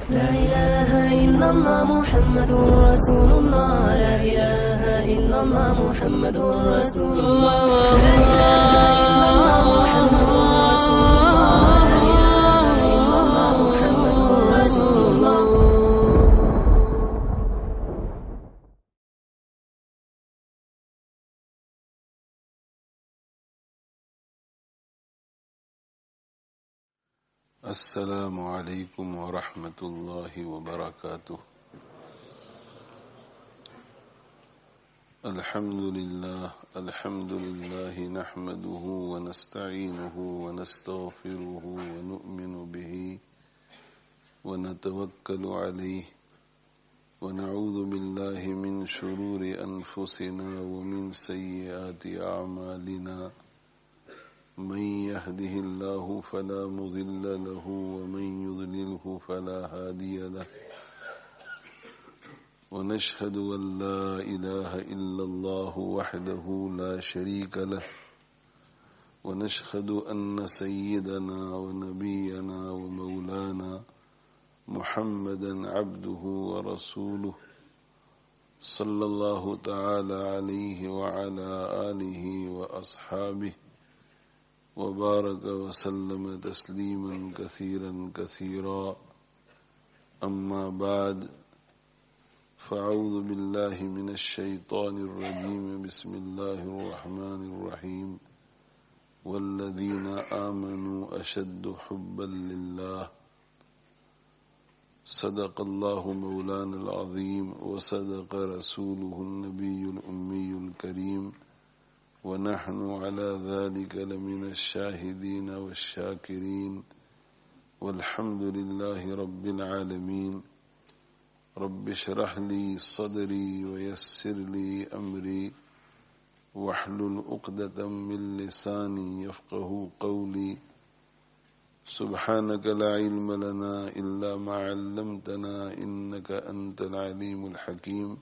لا إله إلا الله محمد رسول الله. لا إله إلا الله محمد رسول الله. لا إله إلا الله محمد رسول الله. لا إله إلا الله محمد رسول الله. السلام علیکم ورحمۃ اللہ وبرکاتہ. الحمد للہ نحمده ونستعینه ونستغفره ونؤمن به ونتوکل علیہ ونعوذ باللہ من شرور انفسنا ومن سیئات اعمالنا. من يهده الله فلا مضل له ومن يضلله فلا هادي له. ونشهد أن لا إله إلا الله وحده لا شريك له. ونشهد أن سيدنا ونبينا ومولانا محمدا عبده ورسوله صلى الله تعالى عليه وعلى آله وأصحابه وبارك وسلم تسليما كثيرا كثيرا. أما بعد، فأعوذ بالله من الشيطان الرجيم. بسم الله الرحمن الرحيم. والذين آمنوا أشد حبا لله. صدق الله مولانا العظيم وصدق رسوله النبي الأمي الكريم، ونحن على ذلك لمن الشاهدين والشاكرين، والحمد لله رب العالمين. رب اشرح لي صدري ويسر لي أمري واحلل عقدة من لساني يفقه قولي. سبحانك لا علم لنا إلا ما علمتنا إنك أنت العليم الحكيم.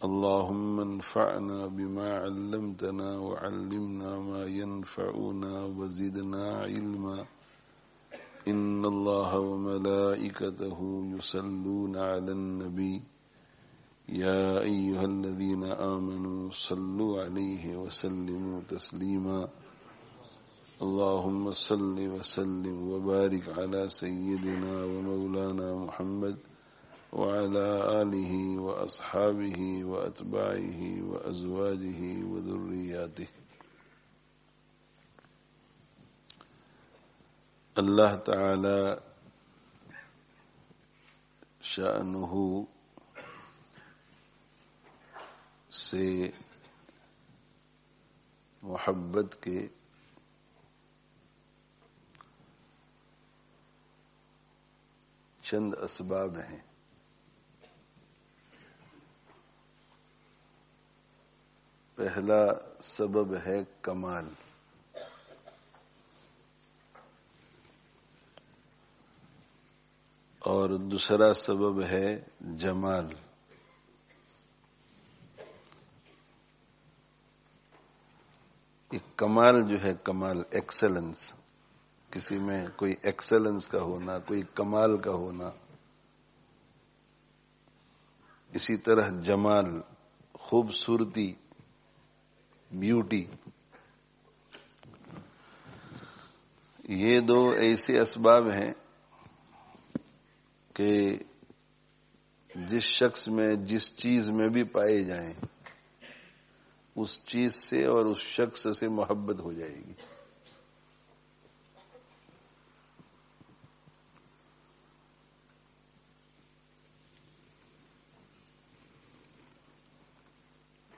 اللهم انفعنا بما علمتنا وعلمنا ما ينفعنا وزدنا علما. إن الله وملائكته يصلون على النبي يا أيها الذين آمنوا صلوا عليه وسلموا تسليما. اللهم صل وسلم وبارك على سيدنا ومولانا محمد وعلى آله وأصحابه وأتباعه وأزواجه وذرياته. اللہ تعالی شأنہ سے محبت کے چند اسباب ہیں. پہلا سبب ہے کمال، اور دوسرا سبب ہے جمال. ایک کمال جو ہے، کمال ایکسلنس، کسی میں کوئی ایکسلنس کا ہونا، کوئی کمال کا ہونا. اسی طرح جمال، خوبصورتی، بیوٹی. یہ دو ایسے اسباب ہیں کہ جس شخص میں جس چیز میں بھی پائے جائیں اس چیز سے اور اس شخص سے محبت ہو جائے گی.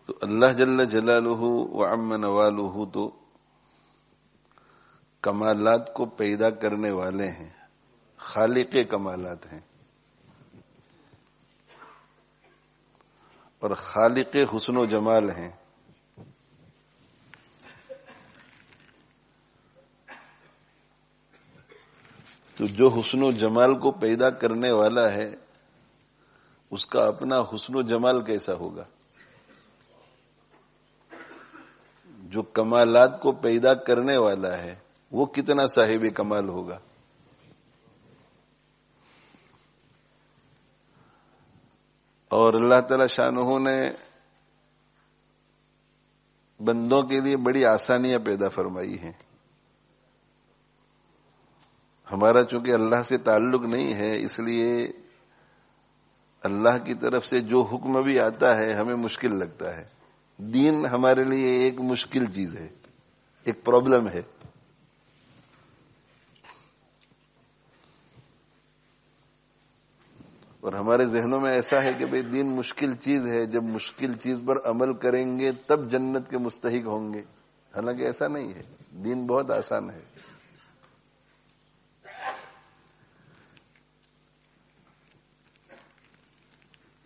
تو اللہ جل جلالہ وعم نوالہ تو کمالات کو پیدا کرنے والے ہیں، خالق کمالات ہیں، اور خالق حسن و جمال ہیں. تو جو حسن و جمال کو پیدا کرنے والا ہے اس کا اپنا حسن و جمال کیسا ہوگا؟ جو کمالات کو پیدا کرنے والا ہے وہ کتنا صاحب کمال ہوگا؟ اور اللہ تعالی شانہ نے بندوں کے لیے بڑی آسانیاں پیدا فرمائی ہیں. ہمارا چونکہ اللہ سے تعلق نہیں ہے، اس لیے اللہ کی طرف سے جو حکم بھی آتا ہے ہمیں مشکل لگتا ہے. دین ہمارے لیے ایک مشکل چیز ہے، ایک پرابلم ہے. اور ہمارے ذہنوں میں ایسا ہے کہ بھئی دین مشکل چیز ہے، جب مشکل چیز پر عمل کریں گے تب جنت کے مستحق ہوں گے. حالانکہ ایسا نہیں ہے، دین بہت آسان ہے.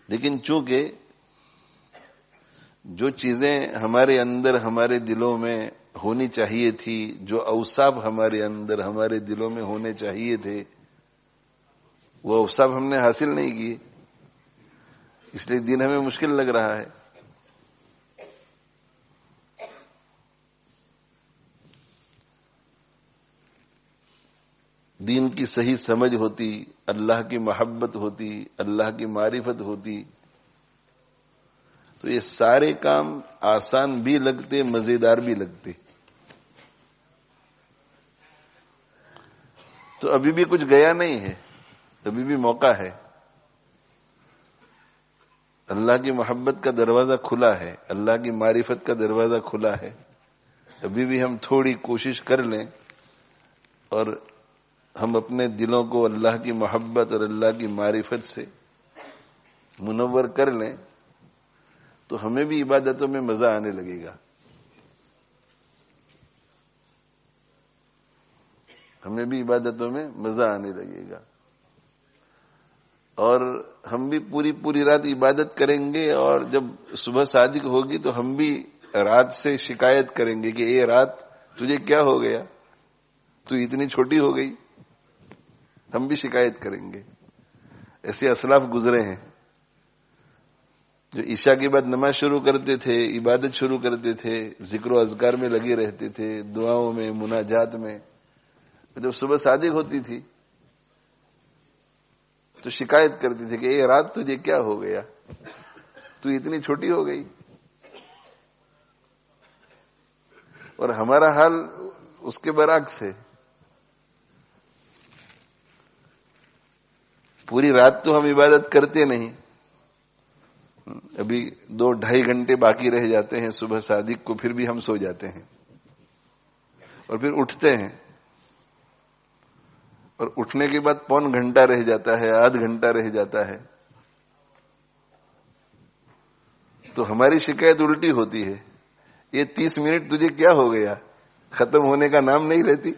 لیکن چونکہ جو چیزیں ہمارے اندر ہمارے دلوں میں ہونی چاہیے تھی، جو اوصاف ہمارے اندر ہمارے دلوں میں ہونے چاہیے تھے، وہ اوصاف ہم نے حاصل نہیں کیے، اس لیے دین ہمیں مشکل لگ رہا ہے. دین کی صحیح سمجھ ہوتی، اللہ کی محبت ہوتی، اللہ کی معرفت ہوتی تو یہ سارے کام آسان بھی لگتے، مزیدار بھی لگتے. تو ابھی بھی کچھ گیا نہیں ہے، ابھی بھی موقع ہے. اللہ کی محبت کا دروازہ کھلا ہے، اللہ کی معرفت کا دروازہ کھلا ہے. ابھی بھی ہم تھوڑی کوشش کر لیں اور ہم اپنے دلوں کو اللہ کی محبت اور اللہ کی معرفت سے منور کر لیں تو ہمیں بھی عبادتوں میں مزہ آنے لگے گا. ہمیں بھی عبادتوں میں مزہ آنے لگے گا اور ہم بھی پوری رات عبادت کریں گے. اور جب صبح صادق ہوگی تو ہم بھی رات سے شکایت کریں گے کہ اے رات تجھے کیا ہو گیا، تو اتنی چھوٹی ہو گئی. ہم بھی شکایت کریں گے. ایسے اسلاف گزرے ہیں جو عشاء کے بعد نماز شروع کرتے تھے، عبادت شروع کرتے تھے، ذکر و اذکار میں لگے رہتے تھے، دعاؤں میں، مناجات میں. جب صبح صادق ہوتی تھی تو شکایت کرتی تھی کہ اے رات تجھے کیا ہو گیا، تو اتنی چھوٹی ہو گئی. اور ہمارا حال اس کے برعکس ہے. پوری رات تو ہم عبادت کرتے نہیں، ابھی 2-2.5 گھنٹے باقی رہ جاتے ہیں صبح صادق کو، پھر بھی ہم سو جاتے ہیں اور پھر اٹھتے ہیں اور اٹھنے کے بعد 1.25 گھنٹہ رہ جاتا ہے، آدھ گھنٹہ رہ جاتا ہے. تو ہماری شکایت الٹی ہوتی ہے، یہ 30 منٹ تجھے کیا ہو گیا، ختم ہونے کا نام نہیں لیتی.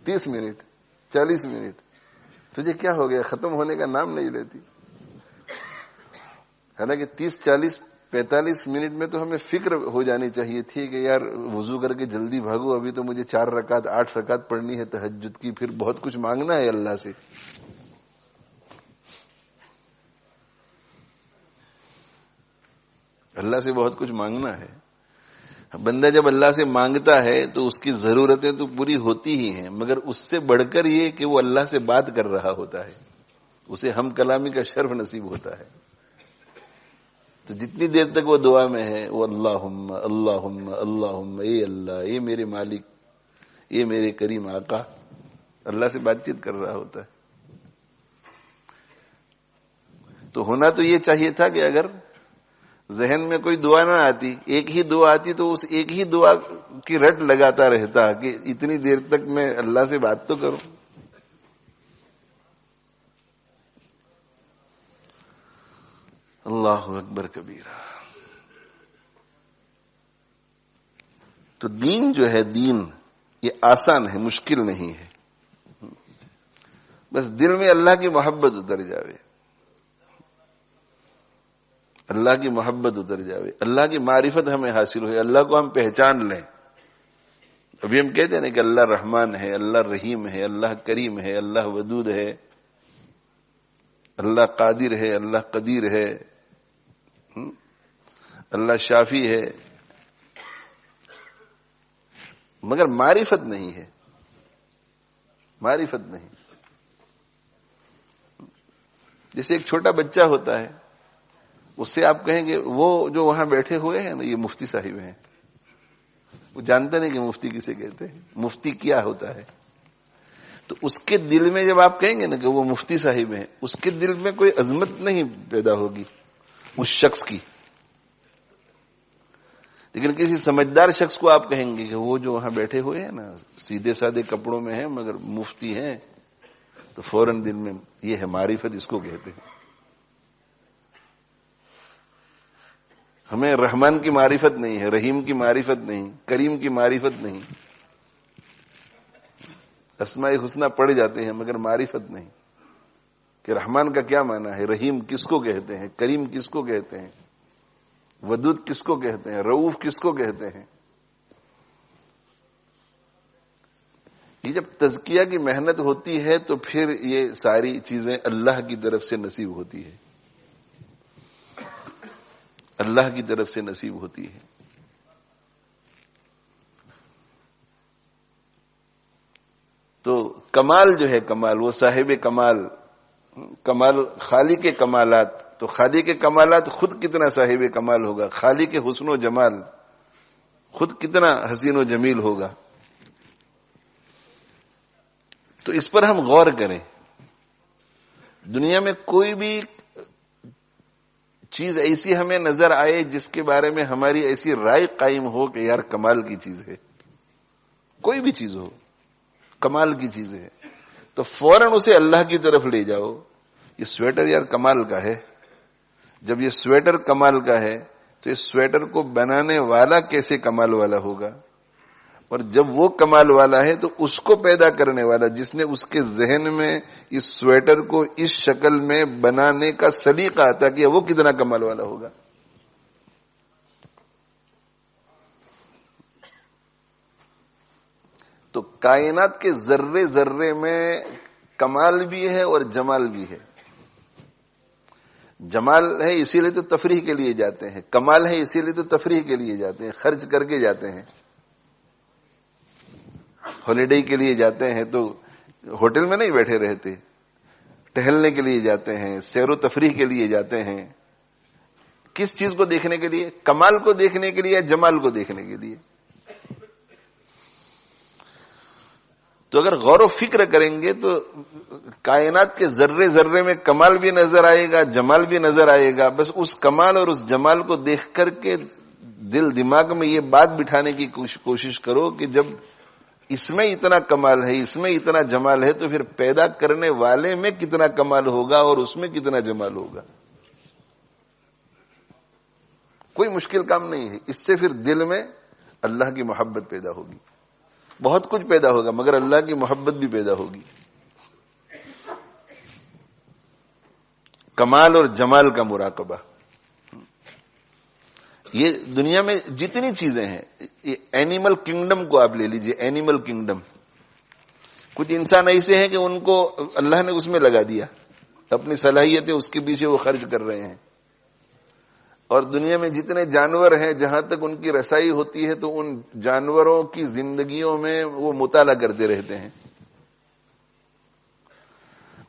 30 منٹ 40 منٹ تجھے کیا ہو گیا، ختم ہونے کا نام نہیں لیتی. حالانکہ 30-40-45 منٹ میں تو ہمیں فکر ہو جانی چاہیے تھی کہ یار وضو کر کے جلدی بھاگو، ابھی تو مجھے 4 رکعت 8 رکعت پڑھنی ہے تہجد کی، پھر بہت کچھ مانگنا ہے اللہ سے. اللہ سے بہت کچھ مانگنا ہے. بندہ جب اللہ سے مانگتا ہے تو اس کی ضرورتیں تو پوری ہوتی ہی ہیں، مگر اس سے بڑھ کر یہ کہ وہ اللہ سے بات کر رہا ہوتا ہے، اسے ہم کلامی کا شرف نصیب ہوتا ہے. تو جتنی دیر تک وہ دعا میں ہے وہ اللہم اللہم اللہم، اے اللہ، اے میرے مالک، اے میرے کریم آقا، اللہ سے بات چیت کر رہا ہوتا ہے. تو ہونا تو یہ چاہیے تھا کہ اگر ذہن میں کوئی دعا نہ آتی، ایک ہی دعا آتی، تو اس ایک ہی دعا کی رٹ لگاتا رہتا کہ اتنی دیر تک میں اللہ سے بات تو کروں. اللہ اکبر کبیرہ. تو دین جو ہے، دین یہ آسان ہے، مشکل نہیں ہے. بس دل میں اللہ کی محبت اتر جاوے، اللہ کی محبت اتر جاوے، اللہ کی معرفت ہمیں حاصل ہوئے، اللہ کو ہم پہچان لیں. ابھی ہم کہتے ہیں نا کہ اللہ رحمان ہے، اللہ رحیم ہے، اللہ کریم ہے، اللہ ودود ہے، اللہ قادر ہے، اللہ قدیر ہے، اللہ شافی ہے، مگر معرفت نہیں ہے. معرفت نہیں. جیسے ایک چھوٹا بچہ ہوتا ہے، اس سے آپ کہیں گے وہ جو وہاں بیٹھے ہوئے ہیں نا یہ مفتی صاحب ہیں، وہ جانتا نہیں کہ مفتی کسے کہتے ہیں، مفتی کیا ہوتا ہے. تو اس کے دل میں جب آپ کہیں گے نا کہ وہ مفتی صاحب ہیں، اس کے دل میں کوئی عظمت نہیں پیدا ہوگی اس شخص کی. لیکن کسی سمجھدار شخص کو آپ کہیں گے کہ وہ جو وہاں بیٹھے ہوئے ہیں نا سیدھے سادے کپڑوں میں ہیں مگر مفتی ہیں، تو فوراً دل میں یہ ہے معرفت، اس کو کہتے ہیں. ہمیں رحمان کی معرفت نہیں ہے، رحیم کی معرفت نہیں، کریم کی معرفت نہیں. اسماء حسنہ پڑھ جاتے ہیں مگر معرفت نہیں کہ رحمان کا کیا معنی ہے، رحیم کس کو کہتے ہیں، کریم کس کو کہتے ہیں، ودود کس کو کہتے ہیں، رؤوف کس کو کہتے ہیں. یہ جب تزکیہ کی محنت ہوتی ہے تو پھر یہ ساری چیزیں اللہ کی طرف سے نصیب ہوتی ہے، اللہ کی طرف سے نصیب ہوتی ہے. تو کمال جو ہے، کمال وہ صاحب کمال، کمال خالق کے کمالات. تو خالق کے کمالات خود کتنا صاحب کمال ہوگا، خالق کے حسن و جمال خود کتنا حسین و جمیل ہوگا. تو اس پر ہم غور کریں. دنیا میں کوئی بھی چیز ایسی ہمیں نظر آئے جس کے بارے میں ہماری ایسی رائے قائم ہو کہ یار کمال کی چیز ہے، کوئی بھی چیز ہو کمال کی چیز ہے، تو فوراً اسے اللہ کی طرف لے جاؤ. یہ سویٹر یار کمال کا ہے. جب یہ سویٹر کمال کا ہے تو اس سویٹر کو بنانے والا کیسے کمال والا ہوگا، اور جب وہ کمال والا ہے تو اس کو پیدا کرنے والا جس نے اس کے ذہن میں اس سویٹر کو اس شکل میں بنانے کا سلیقہ عطا کیا، وہ کتنا کمال والا ہوگا. تو کائنات کے ذرے ذرے میں کمال بھی ہے اور جمال بھی ہے. جمال ہے اسی لیے تو تفریح کے لیے جاتے ہیں، کمال ہے اسی لیے تو تفریح کے لیے جاتے ہیں، خرچ کر کے جاتے ہیں. ہالیڈے کے لیے جاتے ہیں تو ہوٹل میں نہیں بیٹھے رہتے، ٹہلنے کے لیے جاتے ہیں، سیر و تفریح کے لیے جاتے ہیں. کس چیز کو دیکھنے کے لیے؟ کمال کو دیکھنے کے لیے یا جمال کو دیکھنے کے لیے؟ تو اگر غور و فکر کریں گے تو کائنات کے ذرے ذرے میں کمال بھی نظر آئے گا، جمال بھی نظر آئے گا. بس اس کمال اور اس جمال کو دیکھ کر کے دل دماغ میں یہ بات بٹھانے کی کوشش کرو کہ جب اس میں اتنا کمال ہے، اس میں اتنا جمال ہے، تو پھر پیدا کرنے والے میں کتنا کمال ہوگا اور اس میں کتنا جمال ہوگا. کوئی مشکل کام نہیں ہے. اس سے پھر دل میں اللہ کی محبت پیدا ہوگی. بہت کچھ پیدا ہوگا مگر اللہ کی محبت بھی پیدا ہوگی. کمال اور جمال کا مراقبہ. یہ دنیا میں جتنی چیزیں ہیں، یہ اینیمل کنگڈم کو آپ لے لیجئے. اینیمل کنگڈم، کچھ انسان ایسے ہیں کہ ان کو اللہ نے اس میں لگا دیا، اپنی صلاحیتیں اس کے پیچھے وہ خرچ کر رہے ہیں. اور دنیا میں جتنے جانور ہیں جہاں تک ان کی رسائی ہوتی ہے تو ان جانوروں کی زندگیوں میں وہ مطالعہ کرتے رہتے ہیں.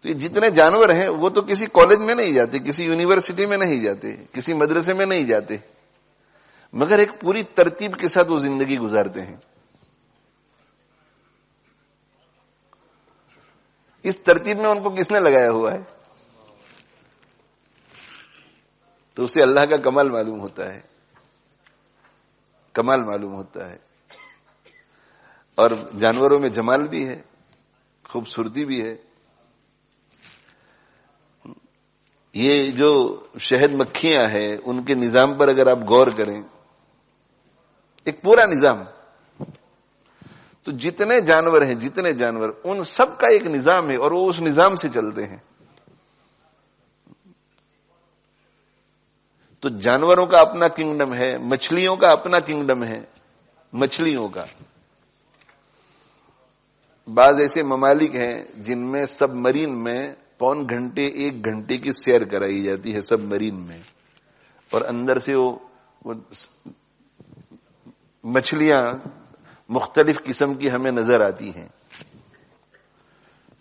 تو یہ جتنے جانور ہیں وہ تو کسی کالج میں نہیں جاتے، کسی یونیورسٹی میں نہیں جاتے، کسی مدرسے میں نہیں جاتے، مگر ایک پوری ترتیب کے ساتھ وہ زندگی گزارتے ہیں. اس ترتیب میں ان کو کس نے لگایا ہوا ہے؟ تو اسے اللہ کا کمال معلوم ہوتا ہے، کمال معلوم ہوتا ہے. اور جانوروں میں جمال بھی ہے، خوبصورتی بھی ہے. یہ جو شہد مکھیاں ہیں ان کے نظام پر اگر آپ غور کریں، ایک پورا نظام، تو جتنے جانور ہیں، جتنے جانور، ان سب کا ایک نظام ہے اور وہ اس نظام سے چلتے ہیں. تو جانوروں کا اپنا کنگڈم ہے، مچھلیوں کا اپنا کنگڈم ہے. مچھلیوں کا بعض ایسے ممالک ہیں جن میں سب مرین میں پون گھنٹے 1 گھنٹے کی سیر کرائی جاتی ہے سب مرین میں، اور اندر سے وہ مچھلیاں مختلف قسم کی ہمیں نظر آتی ہیں.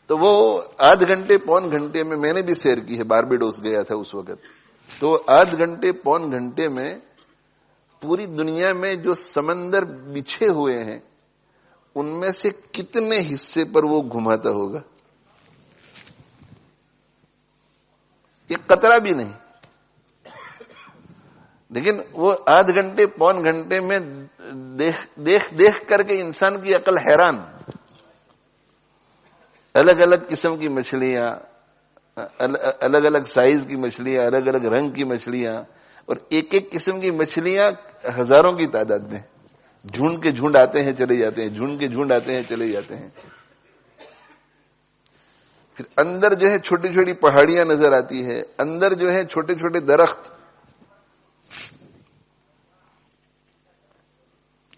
تو وہ آدھ گھنٹے پون گھنٹے میں نے بھی سیر کی ہے، باربیڈوس گیا تھا اس وقت، تو آدھ گھنٹے پون گھنٹے میں پوری دنیا میں جو سمندر بچھے ہوئے ہیں ان میں سے کتنے حصے پر وہ گھماتا ہوگا؟ ایک قطرہ بھی نہیں. لیکن وہ آدھ گھنٹے پون گھنٹے میں دیکھ کر کے انسان کی عقل حیران. الگ الگ قسم کی مچھلیاں، الگ الگ سائز کی مچھلیاں، الگ الگ رنگ کی مچھلیاں، اور ایک ایک قسم کی مچھلیاں ہزاروں کی تعداد میں، جھنڈ کے جھنڈ آتے ہیں چلے جاتے ہیں، جھنڈ کے جھنڈ آتے ہیں چلے جاتے ہیں. پھر اندر جو ہے چھوٹی چھوٹی پہاڑیاں نظر آتی ہے، اندر جو ہے چھوٹے چھوٹے درخت.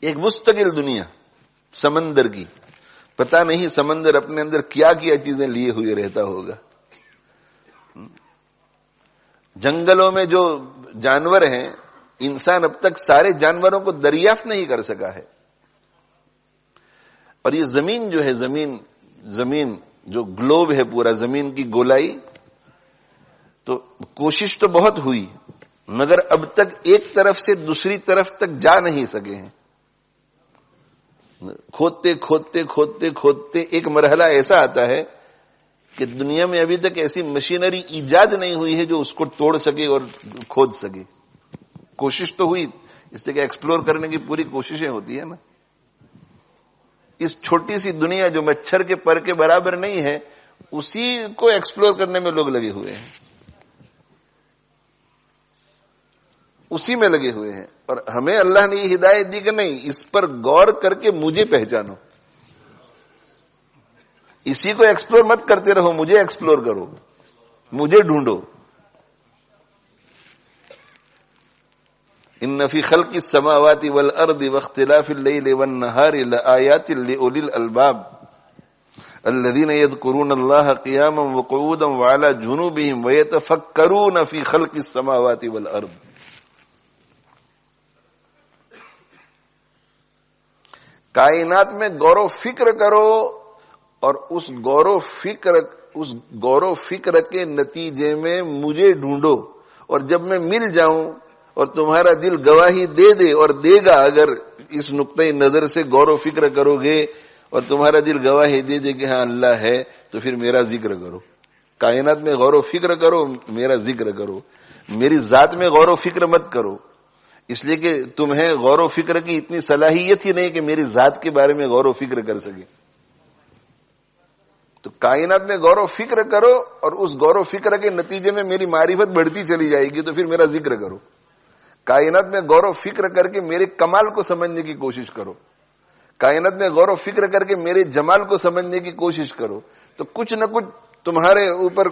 ایک مستقل دنیا سمندر کی، پتہ نہیں سمندر اپنے اندر کیا کیا چیزیں لیے ہوئے رہتا ہوگا. جنگلوں میں جو جانور ہیں، انسان اب تک سارے جانوروں کو دریافت نہیں کر سکا ہے. اور یہ زمین جو ہے، زمین جو گلوب ہے، پورا زمین کی گولائی، تو کوشش تو بہت ہوئی مگر اب تک ایک طرف سے دوسری طرف تک جا نہیں سکے ہیں. کھودتے کھودتے کھودتے کھودتے ایک مرحلہ ایسا آتا ہے کہ دنیا میں ابھی تک ایسی مشینری ایجاد نہیں ہوئی ہے جو اس کو توڑ سکے اور کھود سکے. کوشش تو ہوئی، اس لیے کہ ایکسپلور کرنے کی پوری کوششیں ہوتی ہے نا. اس چھوٹی سی دنیا جو مچھر کے پر کے برابر نہیں ہے، اسی کو ایکسپلور کرنے میں لوگ لگے ہوئے ہیں، اسی میں لگے ہوئے ہیں. اور ہمیں اللہ نے یہ ہدایت دی کہ نہیں، اس پر غور کر کے مجھے پہچانو، اسی کو ایکسپلور مت کرتے رہو، مجھے ایکسپلور کرو، مجھے ڈھونڈو. ان فی خلق السماوات والارض واختلاف الليل والنهار لآیات لأولی الالباب الذين يذكرون الله قياما وقعودا وعلى جنوبهم ويتفكرون في خلق السماوات والارض. کائنات میں غور و فکر کرو اور اس غور و فکر کے نتیجے میں مجھے ڈھونڈو. اور جب میں مل جاؤں اور تمہارا دل گواہی دے دے، اور دے گا اگر اس نقطۂ نظر سے غور و فکر کرو گے اور تمہارا دل گواہی دے دے کہ ہاں اللہ ہے، تو پھر میرا ذکر کرو. کائنات میں غور و فکر کرو، میرا ذکر کرو. میری ذات میں غور و فکر مت کرو، اس لیے کہ تمہیں غور و فکر کی اتنی صلاحیت ہی نہیں کہ میری ذات کے بارے میں غور و فکر کر سکے. تو کائنات میں غور و فکر کرو اور اس غور و فکر کے نتیجے میں میری معرفت بڑھتی چلی جائے گی، تو پھر میرا ذکر کرو. کائنات میں غور و فکر کر کے میرے کمال کو سمجھنے کی کوشش کرو. کائنات میں غور و فکر کر کے میرے جمال کو سمجھنے کی کوشش کرو، تو کچھ نہ کچھ تمہارے اوپر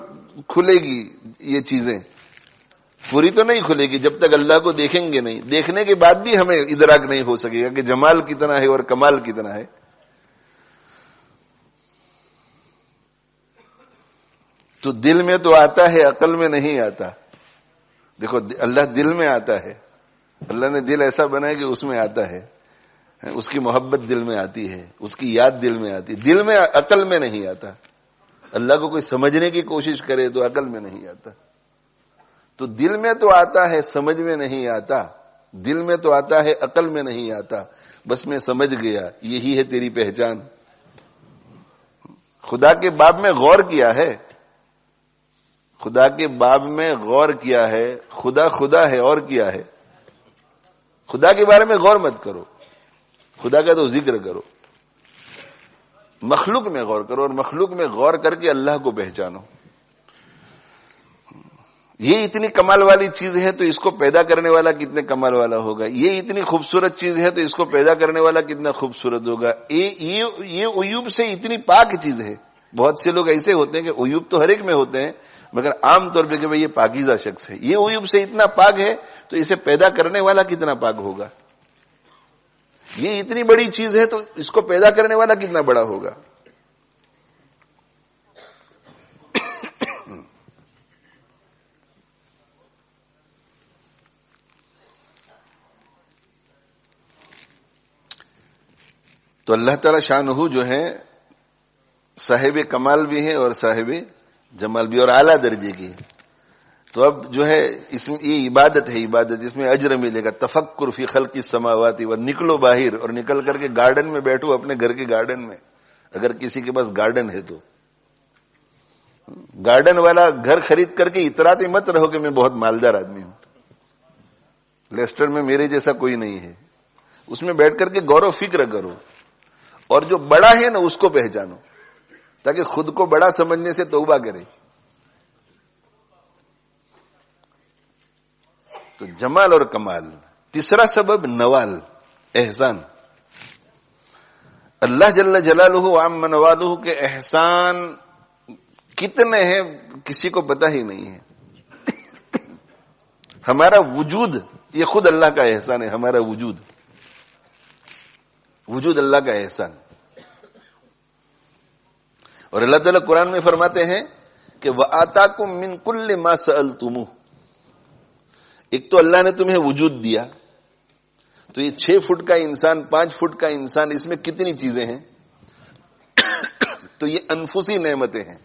کھلے گی. یہ چیزیں پوری تو نہیں کھلے گی جب تک اللہ کو دیکھیں گے نہیں. دیکھنے کے بعد بھی ہمیں ادراک نہیں ہو سکے گا کہ جمال کتنا ہے اور کمال کتنا ہے. تو دل میں تو آتا ہے، عقل میں نہیں آتا. دیکھو اللہ دل میں آتا ہے، اللہ نے دل ایسا بنایا کہ اس میں آتا ہے، اس کی محبت دل میں آتی ہے، اس کی یاد دل میں آتی ہے. دل میں، عقل میں نہیں آتا. اللہ کو کوئی سمجھنے کی کوشش کرے تو عقل میں نہیں آتا. تو دل میں تو آتا ہے، سمجھ میں نہیں آتا. دل میں تو آتا ہے، عقل میں نہیں آتا. بس میں سمجھ گیا، یہی ہے تیری پہچان. خدا کے باب میں غور کیا ہے، خدا کے باب میں غور کیا ہے. خدا ہے اور کیا ہے. خدا کے بارے میں غور مت کرو، خدا کا تو ذکر کرو. مخلوق میں غور کرو، اور مخلوق میں غور کر کے اللہ کو پہچانو. یہ اتنی کمال والی چیز ہے تو اس کو پیدا کرنے والا کتنے کمال والا ہوگا. یہ اتنی خوبصورت چیز ہے تو اس کو پیدا کرنے والا کتنا خوبصورت ہوگا. یہ عیوب سے اتنی پاک چیز ہے. بہت سے لوگ ایسے ہوتے ہیں کہ عیوب تو ہر ایک میں ہوتے ہیں، مگر عام طور پہ کہ بھئی یہ پاکیزہ شخص ہے. یہ عیوب سے اتنا پاک ہے تو اسے پیدا کرنے والا کتنا پاک ہوگا. یہ اتنی بڑی چیز ہے تو اس کو پیدا کرنے والا کتنا بڑا ہوگا. تو اللہ تعالی شانہ جو ہے صاحب کمال بھی ہیں اور صاحب جمال بھی، اور اعلیٰ درجے کی. تو اب جو ہے اس میں یہ عبادت ہے، عبادت، اس میں اجر ملے گا. تفکر فی خلق السماوات، اور نکلو باہر، اور نکل کر کے گارڈن میں بیٹھو، اپنے گھر کے گارڈن میں، اگر کسی کے پاس گارڈن ہے تو. گارڈن والا گھر خرید کر کے اتراتے مت رہو کہ میں بہت مالدار آدمی ہوں، لیسٹر میں میرے جیسا کوئی نہیں ہے. اس میں بیٹھ کر کے غور و فکر کرو، اور جو بڑا ہے نا اس کو پہچانو، تاکہ خود کو بڑا سمجھنے سے توبہ کرے. تو جمال اور کمال. تیسرا سبب نوال، احسان. اللہ جل جلالہ وعم نوالہ کے احسان کتنے ہیں کسی کو پتہ ہی نہیں ہے. ہمارا وجود یہ خود اللہ کا احسان ہے. ہمارا وجود اللہ کا احسان. اور اللہ تعالیٰ قرآن میں فرماتے ہیں کہ وَآتَاكُم مِّن كُلِّ مَا سَأَلْتُمُوهُ. ایک تو اللہ نے تمہیں وجود دیا، تو یہ 6 فٹ کا انسان، 5 فٹ کا انسان، اس میں کتنی چیزیں ہیں؟ تو یہ انفسی نعمتیں ہیں،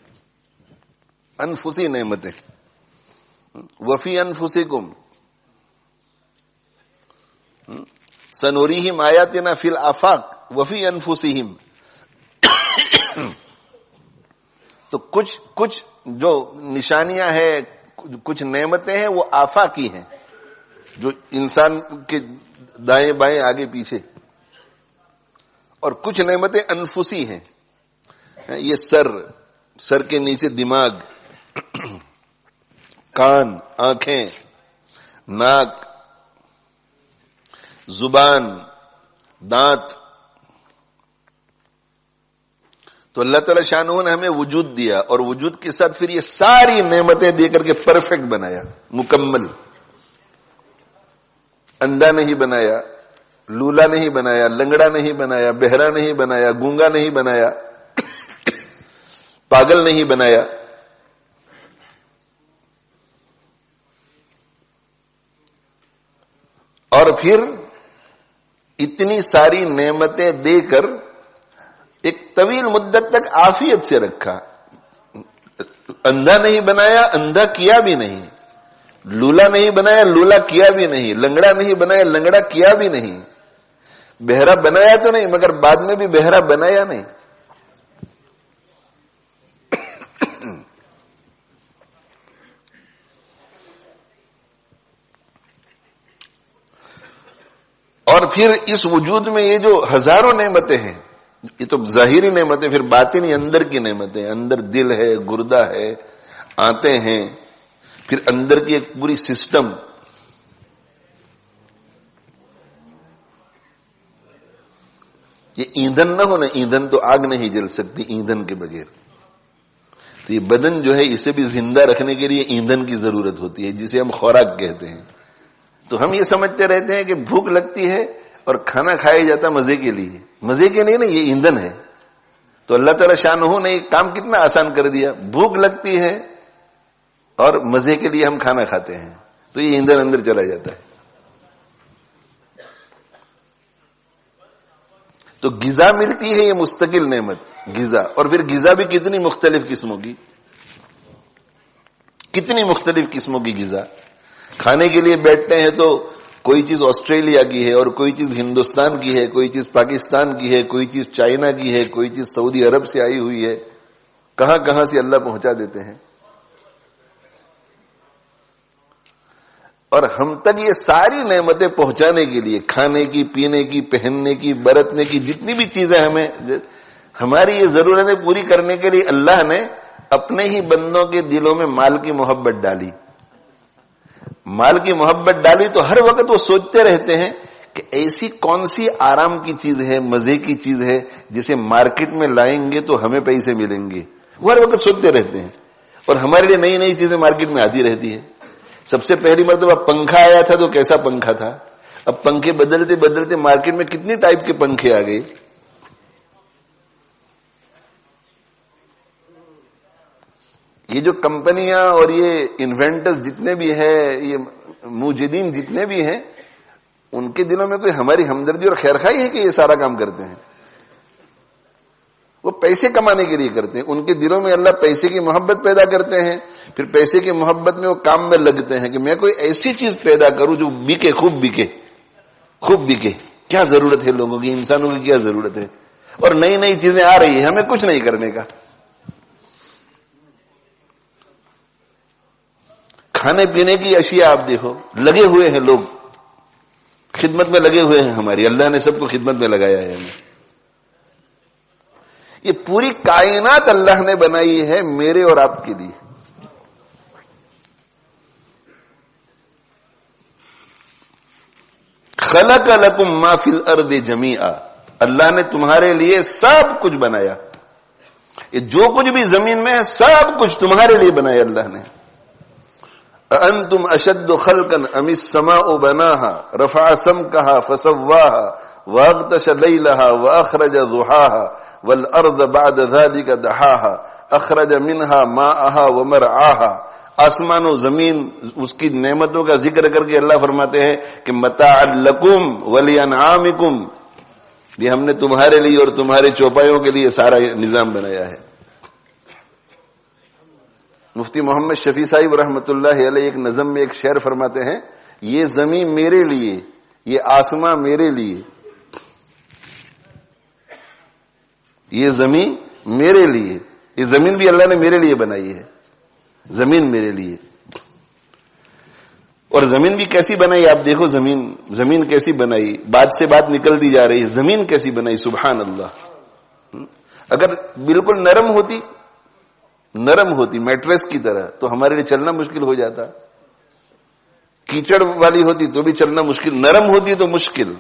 انفسی نعمتیں. وفی انفسکم سنوریہم آیاتنا فی الآفاق وفی انفسہم. تو کچھ جو نشانیاں ہیں، کچھ نعمتیں ہیں وہ آفاقی ہیں، جو انسان کے دائیں بائیں آگے پیچھے، اور کچھ نعمتیں انفسی ہیں. یہ سر کے نیچے دماغ، کان، آنکھیں، ناک، زبان، دانت. تو اللہ تعالی شانہ نے ہمیں وجود دیا، اور وجود کے ساتھ پھر یہ ساری نعمتیں دے کر کے پرفیکٹ بنایا، مکمل. اندھا نہیں بنایا، لولا نہیں بنایا، لنگڑا نہیں بنایا، بہرا نہیں بنایا، گونگا نہیں بنایا، پاگل نہیں بنایا. اور پھر اتنی ساری نعمتیں دے کر ایک طویل مدت تک عافیت سے رکھا. اندھا نہیں بنایا، اندھا کیا بھی نہیں. لولا نہیں بنایا، لولا کیا بھی نہیں. لنگڑا نہیں بنایا، لنگڑا کیا بھی نہیں. بہرا بنایا تو نہیں، مگر بعد میں بھی بہرا بنایا نہیں. اور پھر اس وجود میں یہ جو ہزاروں نعمتیں ہیں، یہ تو ظاہری نعمتیں، پھر باطنی اندر کی نعمتیں. اندر دل ہے، گردہ ہے، آنتیں ہیں، پھر اندر کی ایک پوری سسٹم. یہ ایندھن نہ ہو نا، ایندھن تو آگ نہیں جل سکتی ایندھن کے بغیر. تو یہ بدن جو ہے اسے بھی زندہ رکھنے کے لیے ایندھن کی ضرورت ہوتی ہے، جسے ہم خوراک کہتے ہیں. تو ہم یہ سمجھتے رہتے ہیں کہ بھوک لگتی ہے اور کھانا کھایا جاتا مزے کے لیے. مزے کے لیے نہیں، یہ ایندھن ہے. تو اللہ تعالی شانہ نے یہ کام کتنا آسان کر دیا. بھوک لگتی ہے اور مزے کے لیے ہم کھانا کھاتے ہیں، تو یہ ایندھن اندر چلا جاتا ہے. تو غذا ملتی ہے، یہ مستقل نعمت غذا. اور پھر غذا بھی کتنی مختلف قسموں کی، کتنی مختلف قسموں کی غذا. کھانے کے لیے بیٹھتے ہیں تو کوئی چیز آسٹریلیا کی ہے، اور کوئی چیز ہندوستان کی ہے، کوئی چیز پاکستان کی ہے، کوئی چیز چائنا کی ہے، کوئی چیز سعودی عرب سے آئی ہوئی ہے. کہاں کہاں سے اللہ پہنچا دیتے ہیں. اور ہم تک یہ ساری نعمتیں پہنچانے کے لیے، کھانے کی، پینے کی، پہننے کی، برتنے کی، جتنی بھی چیزیں ہمیں، ہماری یہ ضرورتیں پوری کرنے کے لیے اللہ نے اپنے ہی بندوں کے دلوں میں مال کی محبت ڈالی. مال کی محبت ڈالی تو ہر وقت وہ سوچتے رہتے ہیں کہ ایسی کون سی آرام کی چیز ہے، مزے کی چیز ہے، جسے مارکیٹ میں لائیں گے تو ہمیں پیسے ملیں گے. وہ ہر وقت سوچتے رہتے ہیں. اور ہمارے لیے نئی نئی چیزیں مارکیٹ میں آتی رہتی ہے. سب سے پہلی مرتبہ پنکھا آیا تھا تو کیسا پنکھا تھا. اب پنکھے بدلتے بدلتے مارکیٹ میں کتنی ٹائپ کے پنکھے آ گئے. یہ جو کمپنیاں اور یہ انوینٹرز جتنے بھی ہیں، یہ موجدین جتنے بھی ہیں، ان کے دلوں میں کوئی ہماری ہمدردی اور خیرخواہی ہے کہ یہ سارا کام کرتے ہیں. وہ پیسے کمانے کے لیے کرتے ہیں. ان کے دلوں میں اللہ پیسے کی محبت پیدا کرتے ہیں, پھر پیسے کی محبت میں وہ کام میں لگتے ہیں کہ میں کوئی ایسی چیز پیدا کروں جو بکے, خوب بکے, خوب بکے. کیا ضرورت ہے لوگوں کی, انسانوں کی کیا ضرورت ہے؟ اور نئی نئی چیزیں آ رہی ہیں, ہمیں کچھ نہیں کرنے کا. کھانے پینے کی اشیاء آپ دیکھو, لگے ہوئے ہیں لوگ, خدمت میں لگے ہوئے ہیں ہماری. اللہ نے سب کو خدمت میں لگایا ہے ہمیں. یہ پوری کائنات اللہ نے بنائی ہے میرے اور آپ کے لیے. خلق لکم ما فی الارض جمیعا, اللہ نے تمہارے لیے سب کچھ بنایا. یہ جو کچھ بھی زمین میں ہے سب کچھ تمہارے لیے بنایا اللہ نے. انتم اشد خلقا ام السماء بناها رفع سمكها فسواها واغطش ليلها واخرج ضحاها والارض بعد ذلك دحاها اخرج منها ماءها ومرعاها. آسمان و زمین اس کی نعمتوں کا ذکر کر کے اللہ فرماتے ہیں کہ متاع لکم ولانعامکم, یہ ہم نے تمہارے لیے اور تمہارے چوپایوں کے لیے سارا نظام بنایا ہے. مفتی محمد شفیع صاحب رحمۃ اللہ علیہ ایک نظم میں ایک شعر فرماتے ہیں, یہ زمین میرے لیے, یہ آسمان میرے لیے, یہ زمین میرے لیے. یہ زمین بھی اللہ نے میرے لیے بنائی ہے, زمین میرے لیے. اور زمین بھی کیسی بنائی آپ دیکھو, زمین کیسی بنائی, بات سے بات نکلتی جا رہی ہے. زمین کیسی بنائی, سبحان اللہ. اگر بالکل نرم ہوتی میٹریس کی طرح تو ہمارے لیے چلنا مشکل ہو جاتا. کیچڑ والی ہوتی تو بھی چلنا مشکل, نرم ہوتی تو مشکل,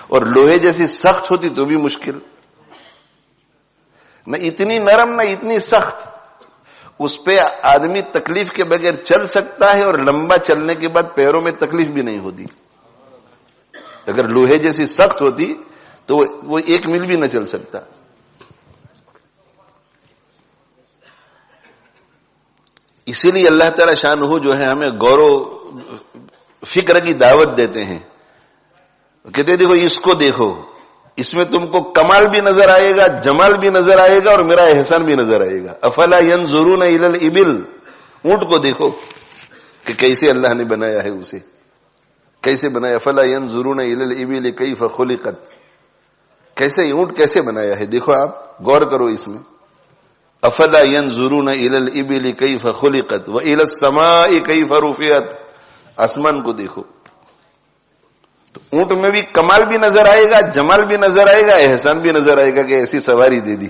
اور لوہے جیسی سخت ہوتی تو بھی مشکل. نہ اتنی نرم نہ اتنی سخت, اس پہ آدمی تکلیف کے بغیر چل سکتا ہے, اور لمبا چلنے کے بعد پیروں میں تکلیف بھی نہیں ہوتی. اگر لوہے جیسی سخت ہوتی تو وہ 1 میل بھی نہ چل سکتا. اسی لیے اللہ تعالی شانہ جو ہے ہمیں غور و فکر کی دعوت دیتے ہیں. کہتے ہیں دیکھو اس کو دیکھو, اس میں تم کو کمال بھی نظر آئے گا, جمال بھی نظر آئے گا, اور میرا احسان بھی نظر آئے گا. افلا ينظرون الى الابل, اونٹ کو دیکھو کہ کیسے اللہ نے بنایا ہے, اسے کیسے بنایا. افلا ينظرون الى الابل كيف خلقت, کیسے اونٹ کیسے بنایا ہے, دیکھو آپ غور کرو اس میں. افلا ينظرون الى الابل كيف خلقت والى السماء كيف رفعت, آسمان کو دیکھو. تو اونٹ میں بھی کمال بھی نظر آئے گا, جمال بھی نظر آئے گا, احسان بھی نظر آئے گا کہ ایسی سواری دے دی.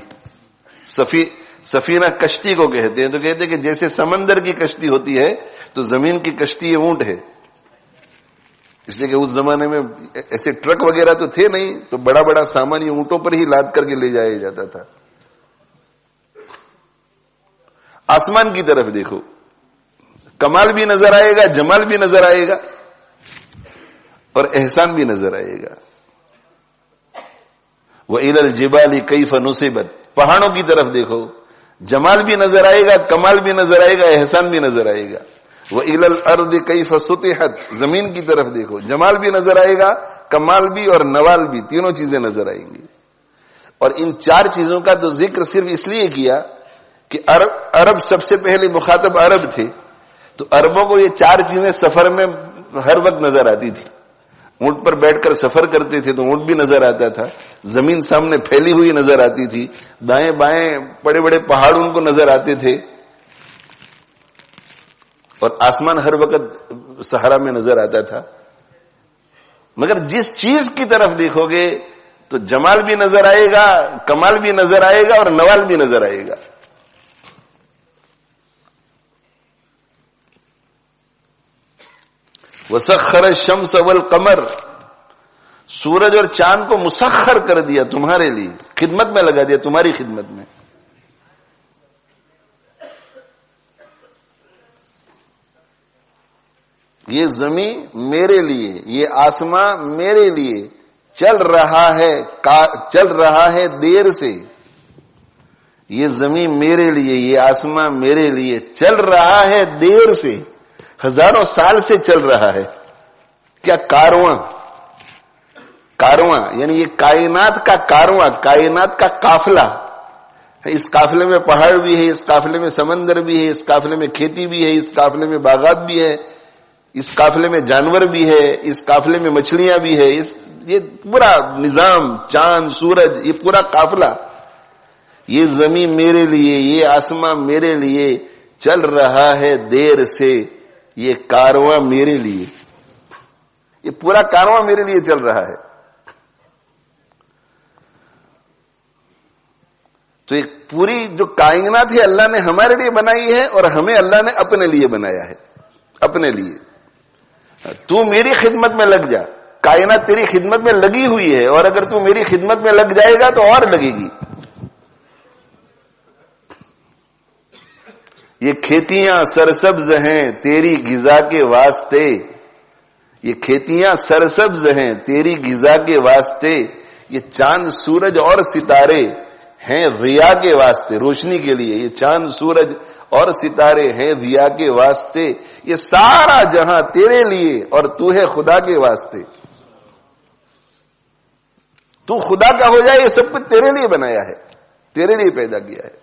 سفینہ کشتی کو کہتے ہیں, تو کہتے ہیں کہ جیسے سمندر کی کشتی ہوتی ہے تو زمین کی کشتی یہ اونٹ ہے. اس لیے کہ اس زمانے میں ایسے ٹرک وغیرہ تو تھے نہیں, تو بڑا بڑا سامان یہ اونٹوں پر ہی لاد کر کے لے جایا جاتا تھا. آسمان کی طرف دیکھو, کمال بھی نظر آئے گا, جمال بھی نظر آئے گا, اور احسان بھی نظر آئے گا. وَإِلَى الْجِبَالِ كَيْفَ نُصِبَتْ, پہاڑوں کی طرف دیکھو, جمال بھی نظر آئے گا, کمال بھی نظر آئے گا, احسان بھی نظر آئے گا. وَإِلَى الْأَرْضِ كَيْفَ سُطِحَتْ, زمین کی طرف دیکھو, جمال بھی نظر آئے گا, کمال بھی اور نوال بھی, تینوں چیزیں نظر آئیں گی. اور ان 4 چیزوں کا تو ذکر صرف اس لیے کیا کہ عرب سب سے پہلے مخاطب عرب تھے, تو عربوں کو یہ 4 چیزیں سفر میں ہر وقت نظر آتی تھی. اونٹ پر بیٹھ کر سفر کرتے تھے تو اونٹ بھی نظر آتا تھا, زمین سامنے پھیلی ہوئی نظر آتی تھی, دائیں بائیں بڑے بڑے پہاڑ ان کو نظر آتے تھے, اور آسمان ہر وقت صحرا میں نظر آتا تھا. مگر جس چیز کی طرف دیکھو گے تو جمال بھی نظر آئے گا, کمال بھی نظر آئے گا, اور نوال بھی نظر آئے گا. وسخر الشمس والقمر, سورج اور چاند کو مسخر کر دیا تمہارے لیے, خدمت میں لگا دیا, تمہاری خدمت میں. یہ زمین میرے لیے, یہ آسمان میرے لیے چل رہا ہے دیر سے. یہ زمین میرے لیے, یہ آسمان میرے لیے چل رہا ہے دیر سے, ہزاروں سال سے چل رہا ہے. کیا کارواں یعنی یہ کائنات کا کارواں, کائنات کا قافلہ, اس قافلے میں پہاڑ بھی ہے، اس قافلے میں سمندر بھی ہے، اس قافلے میں کھیتی بھی ہے، اس قافلے میں باغات بھی ہے، اس قافلے میں جانور بھی ہے، اس قافلے میں مچھلیاں بھی ہے، یہ پورا نظام، چاند سورج، یہ پورا قافلہ، یہ زمین میرے لیے، یہ آسماں میرے لیے چل رہا ہے دیر سے، یہ کارواں میرے لیے، یہ پورا کارواں میرے لیے چل رہا ہے. تو ایک پوری جو کائنات ہے اللہ نے ہمارے لیے بنائی ہے اور ہمیں اللہ نے اپنے لیے بنایا ہے، اپنے لیے. تو میری خدمت میں لگ جا، کائنات تیری خدمت میں لگی ہوئی ہے، اور اگر تو میری خدمت میں لگ جائے گا تو اور لگے گی. یہ کھیتیاں سرسبز ہیں تیری غذا کے واسطے، یہ کھیتیاں سرسبز ہیں تیری غذا کے واسطے، یہ چاند سورج اور ستارے ہیں ضیاء کے واسطے، روشنی کے لیے. یہ چاند سورج اور ستارے ہیں ضیاء کے واسطے، یہ سارا جہاں تیرے لیے اور تو ہے خدا کے واسطے. تو خدا کا ہو جائے، یہ سب کچھ تیرے لیے بنایا ہے، تیرے لیے پیدا کیا ہے.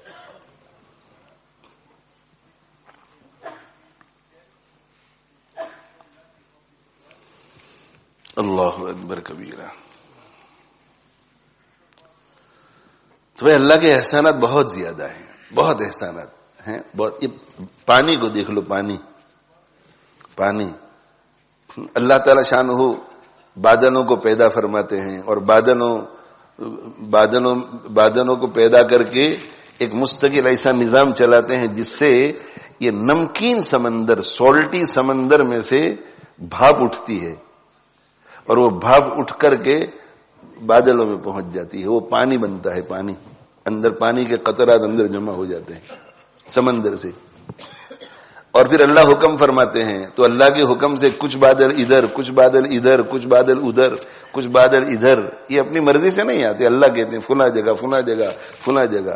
اللہ اکبر کبیرہ. تو اللہ کے احسانات بہت زیادہ ہیں، بہت احسانات ہیں، بہت. یہ پانی کو دیکھ لو، پانی اللہ تعالی شانہ بادلوں کو پیدا فرماتے ہیں، اور بادلوں کو پیدا کر کے ایک مستقل ایسا نظام چلاتے ہیں جس سے یہ نمکین سمندر، سالٹی سمندر میں سے بھاپ اٹھتی ہے، اور وہ بھاپ اٹھ کر کے بادلوں میں پہنچ جاتی ہے، وہ پانی بنتا ہے. پانی اندر، پانی کے قطرات اندر جمع ہو جاتے ہیں سمندر سے، اور پھر اللہ حکم فرماتے ہیں تو اللہ کے حکم سے کچھ بادل ادھر، کچھ بادل ادھر، کچھ بادل ادھر، کچھ بادل ادھر. یہ اپنی مرضی سے نہیں آتے، اللہ کہتے ہیں فلاں جگہ فلاں جگہ فلاں جگہ،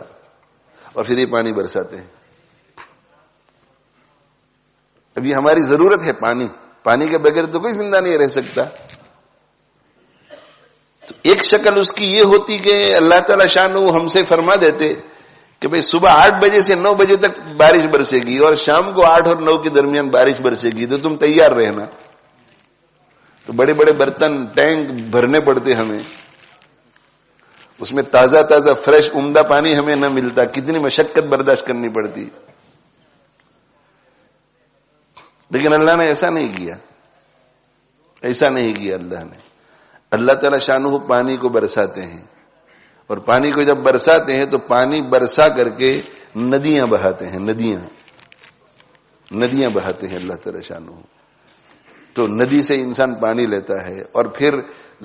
اور پھر یہ پانی برساتے ہیں. ابھی ہماری ضرورت ہے پانی کے بغیر تو کوئی زندہ نہیں رہ سکتا. تو ایک شکل اس کی یہ ہوتی کہ اللہ تعالی شانہ ہم سے فرما دیتے کہ بھئی صبح 8 بجے سے 9 بجے تک بارش برسے گی، اور شام کو 8 اور 9 کے درمیان بارش برسے گی، تو تم تیار رہنا. تو بڑے بڑے برتن، ٹینک بھرنے پڑتے ہمیں، اس میں تازہ تازہ فریش عمدہ پانی ہمیں نہ ملتا، کتنی مشقت برداشت کرنی پڑتی. لیکن اللہ نے ایسا نہیں کیا، ایسا نہیں کیا اللہ نے. اللہ تعالی شانہ پانی کو برساتے ہیں، اور پانی کو جب برساتے ہیں تو پانی برسا کر کے ندیاں بہاتے ہیں، ندیاں بہاتے ہیں اللہ تعالی شانہ. تو ندی سے انسان پانی لیتا ہے، اور پھر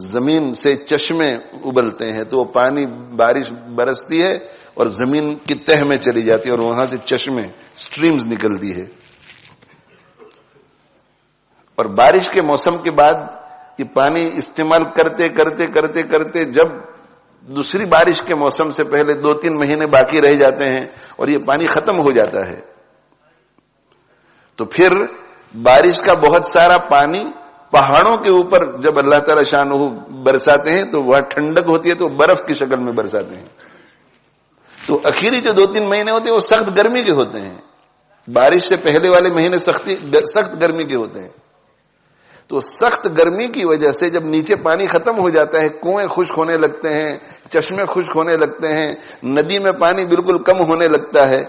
زمین سے چشمے ابلتے ہیں، تو وہ پانی، بارش برستی ہے اور زمین کی تہ میں چلی جاتی ہے، اور وہاں سے چشمے، سٹریمز نکلتی ہے. اور بارش کے موسم کے بعد یہ پانی استعمال کرتے کرتے کرتے کرتے جب دوسری بارش کے موسم سے پہلے 2-3 مہینے باقی رہ جاتے ہیں اور یہ پانی ختم ہو جاتا ہے، تو پھر بارش کا بہت سارا پانی پہاڑوں کے اوپر جب اللہ تعالی شانہ برساتے ہیں تو وہاں ٹھنڈک ہوتی ہے، تو برف کی شکل میں برساتے ہیں. تو اخیری جو 2-3 مہینے ہوتے ہیں وہ سخت گرمی کے ہوتے ہیں، بارش سے پہلے والے مہینے سخت گرمی کے ہوتے ہیں. تو سخت گرمی کی وجہ سے جب نیچے پانی ختم ہو جاتا ہے، کنویں خشک ہونے لگتے ہیں، چشمے خشک ہونے لگتے ہیں، ندی میں پانی بالکل کم ہونے لگتا ہے،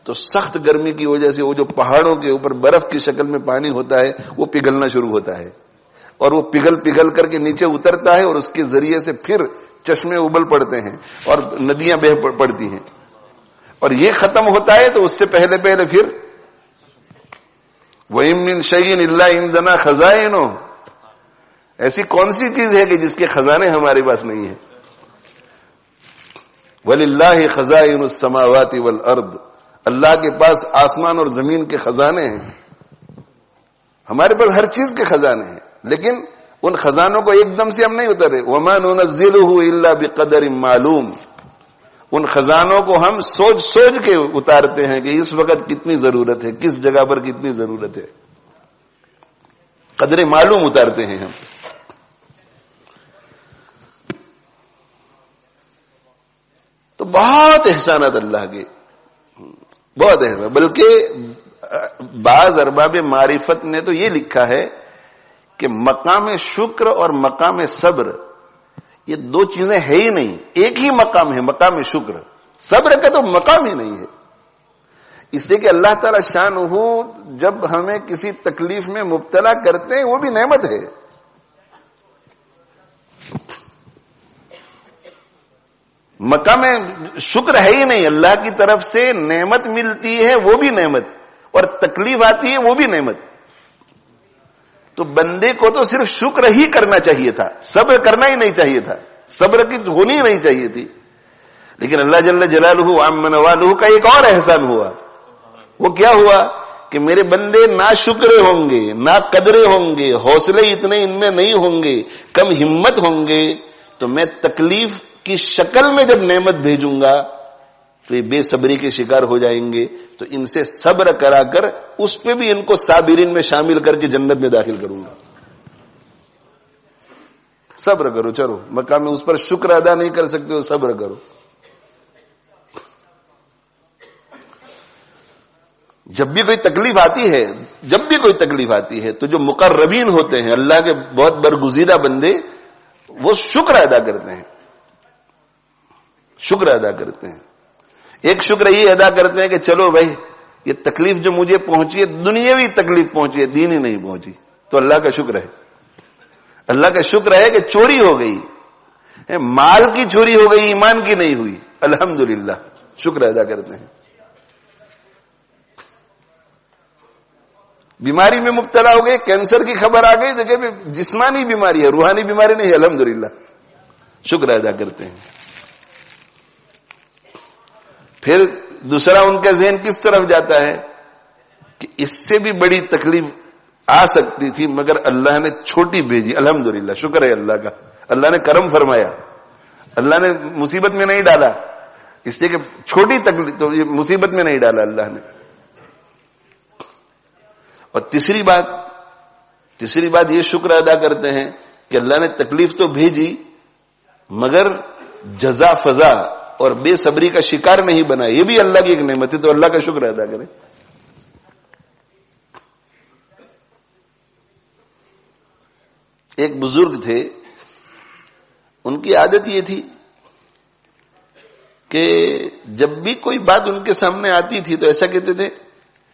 تو سخت گرمی کی وجہ سے وہ جو پہاڑوں کے اوپر برف کی شکل میں پانی ہوتا ہے وہ پگھلنا شروع ہوتا ہے، اور وہ پگھل کر کے نیچے اترتا ہے، اور اس کے ذریعے سے پھر چشمے ابل پڑتے ہیں اور ندیاں بہ پڑتی ہیں. اور یہ ختم ہوتا ہے تو اس سے پہلے پھر وَإِن مِّن شَيْءٍ إِلَّا عِندَنَا خَزَائِنُهُ، ایسی کون سی چیز ہے کہ جس کے خزانے ہمارے پاس نہیں ہیں. وَلِلَّهِ خَزَائِنُ السَّمَاوَاتِ وَالْأَرْضِ، اللہ کے پاس آسمان اور زمین کے خزانے ہیں. ہمارے پاس ہر چیز کے خزانے ہیں، لیکن ان خزانوں کو ایک دم سے ہم نہیں اتارے. وَمَا نُنَزِّلُهُ إِلَّا بِقَدَرٍ مَعْلُومٍ، ان خزانوں کو ہم سوچ کے اتارتے ہیں کہ اس وقت کتنی ضرورت ہے، کس جگہ پر کتنی ضرورت ہے، قدر معلوم اتارتے ہیں ہم. تو بہت احسانات اللہ کے، بہت احسان. بلکہ بعض ارباب معرفت نے تو یہ لکھا ہے کہ مقام شکر اور مقام صبر یہ دو چیزیں ہے ہی نہیں، ایک ہی مقام ہے، مقام شکر. صبر کا تو مقام ہی نہیں ہے. اس لیے کہ اللہ تعالی شانہ جب ہمیں کسی تکلیف میں مبتلا کرتے ہیں وہ بھی نعمت ہے. مقام شکر ہے ہی نہیں، اللہ کی طرف سے نعمت ملتی ہے وہ بھی نعمت، اور تکلیف آتی ہے وہ بھی نعمت. تو بندے کو تو صرف شکر ہی کرنا چاہیے تھا، صبر کرنا ہی نہیں چاہیے تھا، صبر کی ہونی ہی نہیں چاہیے تھی. لیکن اللہ جل جلالہ وعم نوالہ کا ایک اور احسان ہوا. وہ کیا ہوا کہ میرے بندے نا شکرے ہوں گے، نا قدرے ہوں گے، حوصلے اتنے ان میں نہیں ہوں گے، کم ہمت ہوں گے، تو میں تکلیف کی شکل میں جب نعمت بھیجوں گا تو یہ بے صبری کے شکار ہو جائیں گے. تو ان سے صبر کرا کر اس پہ بھی ان کو صابرین میں شامل کر کے جنت میں داخل کروں گا. صبر کرو، چلو مقام میں اس پر شکر ادا نہیں کر سکتے ہو، صبر کرو. جب بھی کوئی تکلیف آتی ہے تو جو مقربین ہوتے ہیں، اللہ کے بہت برگزیدہ بندے، وہ شکر ادا کرتے ہیں. ایک شکر یہ ادا کرتے ہیں کہ چلو بھائی یہ تکلیف جو مجھے پہنچی ہے دنیاوی تکلیف پہنچی ہے، دینی نہیں پہنچی، تو اللہ کا شکر ہے. اللہ کا شکر ہے کہ چوری ہو گئی، مال کی چوری ہو گئی، ایمان کی نہیں ہوئی، الحمدللہ شکر ادا کرتے ہیں. بیماری میں مبتلا ہو گئے، کینسر کی خبر آ گئی، دیکھیں جسمانی بیماری ہے، روحانی بیماری نہیں ہے، الحمدللہ شکر ادا کرتے ہیں. پھر دوسرا ان کا ذہن کس طرف جاتا ہے کہ اس سے بھی بڑی تکلیف آ سکتی تھی مگر اللہ نے چھوٹی بھیجی، الحمدللہ شکر ہے اللہ کا، اللہ نے کرم فرمایا، اللہ نے مصیبت میں نہیں ڈالا، اس لیے کہ چھوٹی تکلیف تو یہ مصیبت میں نہیں ڈالا اللہ نے. اور تیسری بات یہ شکر ادا کرتے ہیں کہ اللہ نے تکلیف تو بھیجی مگر جزا فضا اور بے صبری کا شکار نہیں بنا، یہ بھی اللہ کی ایک نعمت ہے، تو اللہ کا شکر ادا کریں. ایک بزرگ تھے، ان کی عادت یہ تھی کہ جب بھی کوئی بات ان کے سامنے آتی تھی تو ایسا کہتے تھے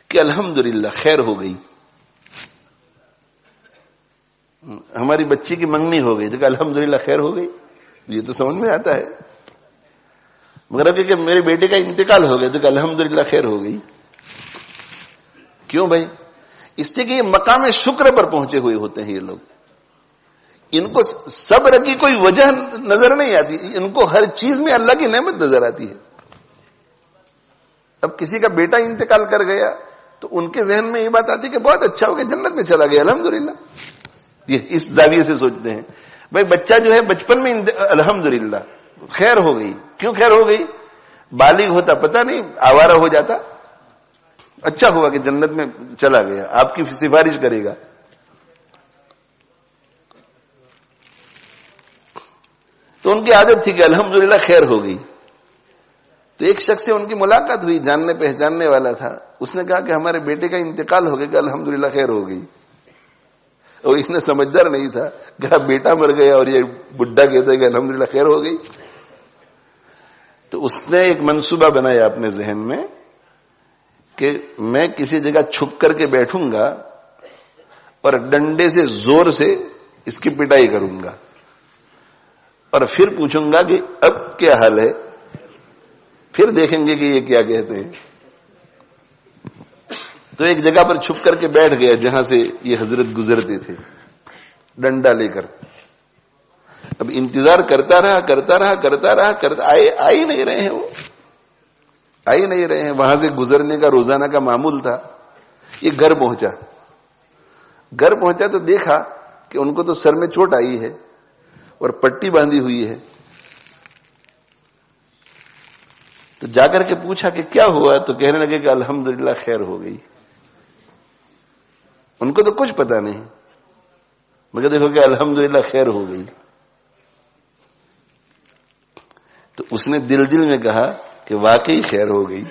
کہ الحمدللہ خیر ہو گئی. ہماری بچی کی منگنی ہو گئی تو کہ الحمدللہ خیر ہو گئی، یہ تو سمجھ میں آتا ہے. مگر کہ میرے بیٹے کا انتقال ہو گیا تو کہ الحمدللہ خیر ہو گئی. کیوں بھائی؟ اس لیے کہ یہ مقام شکر پر پہنچے ہوئے ہوتے ہیں یہ لوگ. ان کو صبر کی کوئی وجہ نظر نہیں آتی، ان کو ہر چیز میں اللہ کی نعمت نظر آتی ہے. اب کسی کا بیٹا انتقال کر گیا تو ان کے ذہن میں یہ بات آتی کہ بہت اچھا ہو گیا، جنت میں چلا گیا الحمدللہ. یہ اس زاویے سے سوچتے ہیں. بھائی بچہ جو ہے بچپن میں الحمدللہ خیر ہو گئی. کیوں خیر ہو گئی؟ بالغ ہوتا پتہ نہیں، آوارہ ہو جاتا، اچھا ہوا کہ جنت میں چلا گیا، آپ کی سفارش کرے گا. تو ان کی عادت تھی کہ الحمدللہ خیر ہو گئی. تو ایک شخص سے ان کی ملاقات ہوئی، جاننے پہچاننے والا تھا. اس نے کہا کہ ہمارے بیٹے کا انتقال ہو گیا کہ الحمدللہ خیر ہو گئی. اور اتنا سمجھدار نہیں تھا، کہا بیٹا مر گیا اور یہ بڈھا کہتا ہے کہ الحمدللہ خیر ہو گئی. تو اس نے ایک منصوبہ بنایا اپنے ذہن میں کہ میں کسی جگہ چھپ کر کے بیٹھوں گا اور ڈنڈے سے زور سے اس کی پٹائی کروں گا اور پھر پوچھوں گا کہ اب کیا حال ہے، پھر دیکھیں گے کہ یہ کیا کہتے ہیں. تو ایک جگہ پر چھپ کر کے بیٹھ گیا جہاں سے یہ حضرت گزرتے تھے ڈنڈا لے کر. اب انتظار کرتا رہا آ ہی نہیں رہے ہیں، وہ آ ہی نہیں رہے ہیں. وہاں سے گزرنے کا روزانہ کا معمول تھا. یہ گھر پہنچا تو دیکھا کہ ان کو تو سر میں چوٹ آئی ہے اور پٹی باندھی ہوئی ہے. تو جا کر کے پوچھا کہ کیا ہوا، تو کہنے لگے کہ الحمدللہ خیر ہو گئی. ان کو تو کچھ پتا نہیں، مگر دیکھو کہ الحمدللہ خیر ہو گئی. تو اس نے دل دل میں کہا کہ واقعی خیر ہو گئی،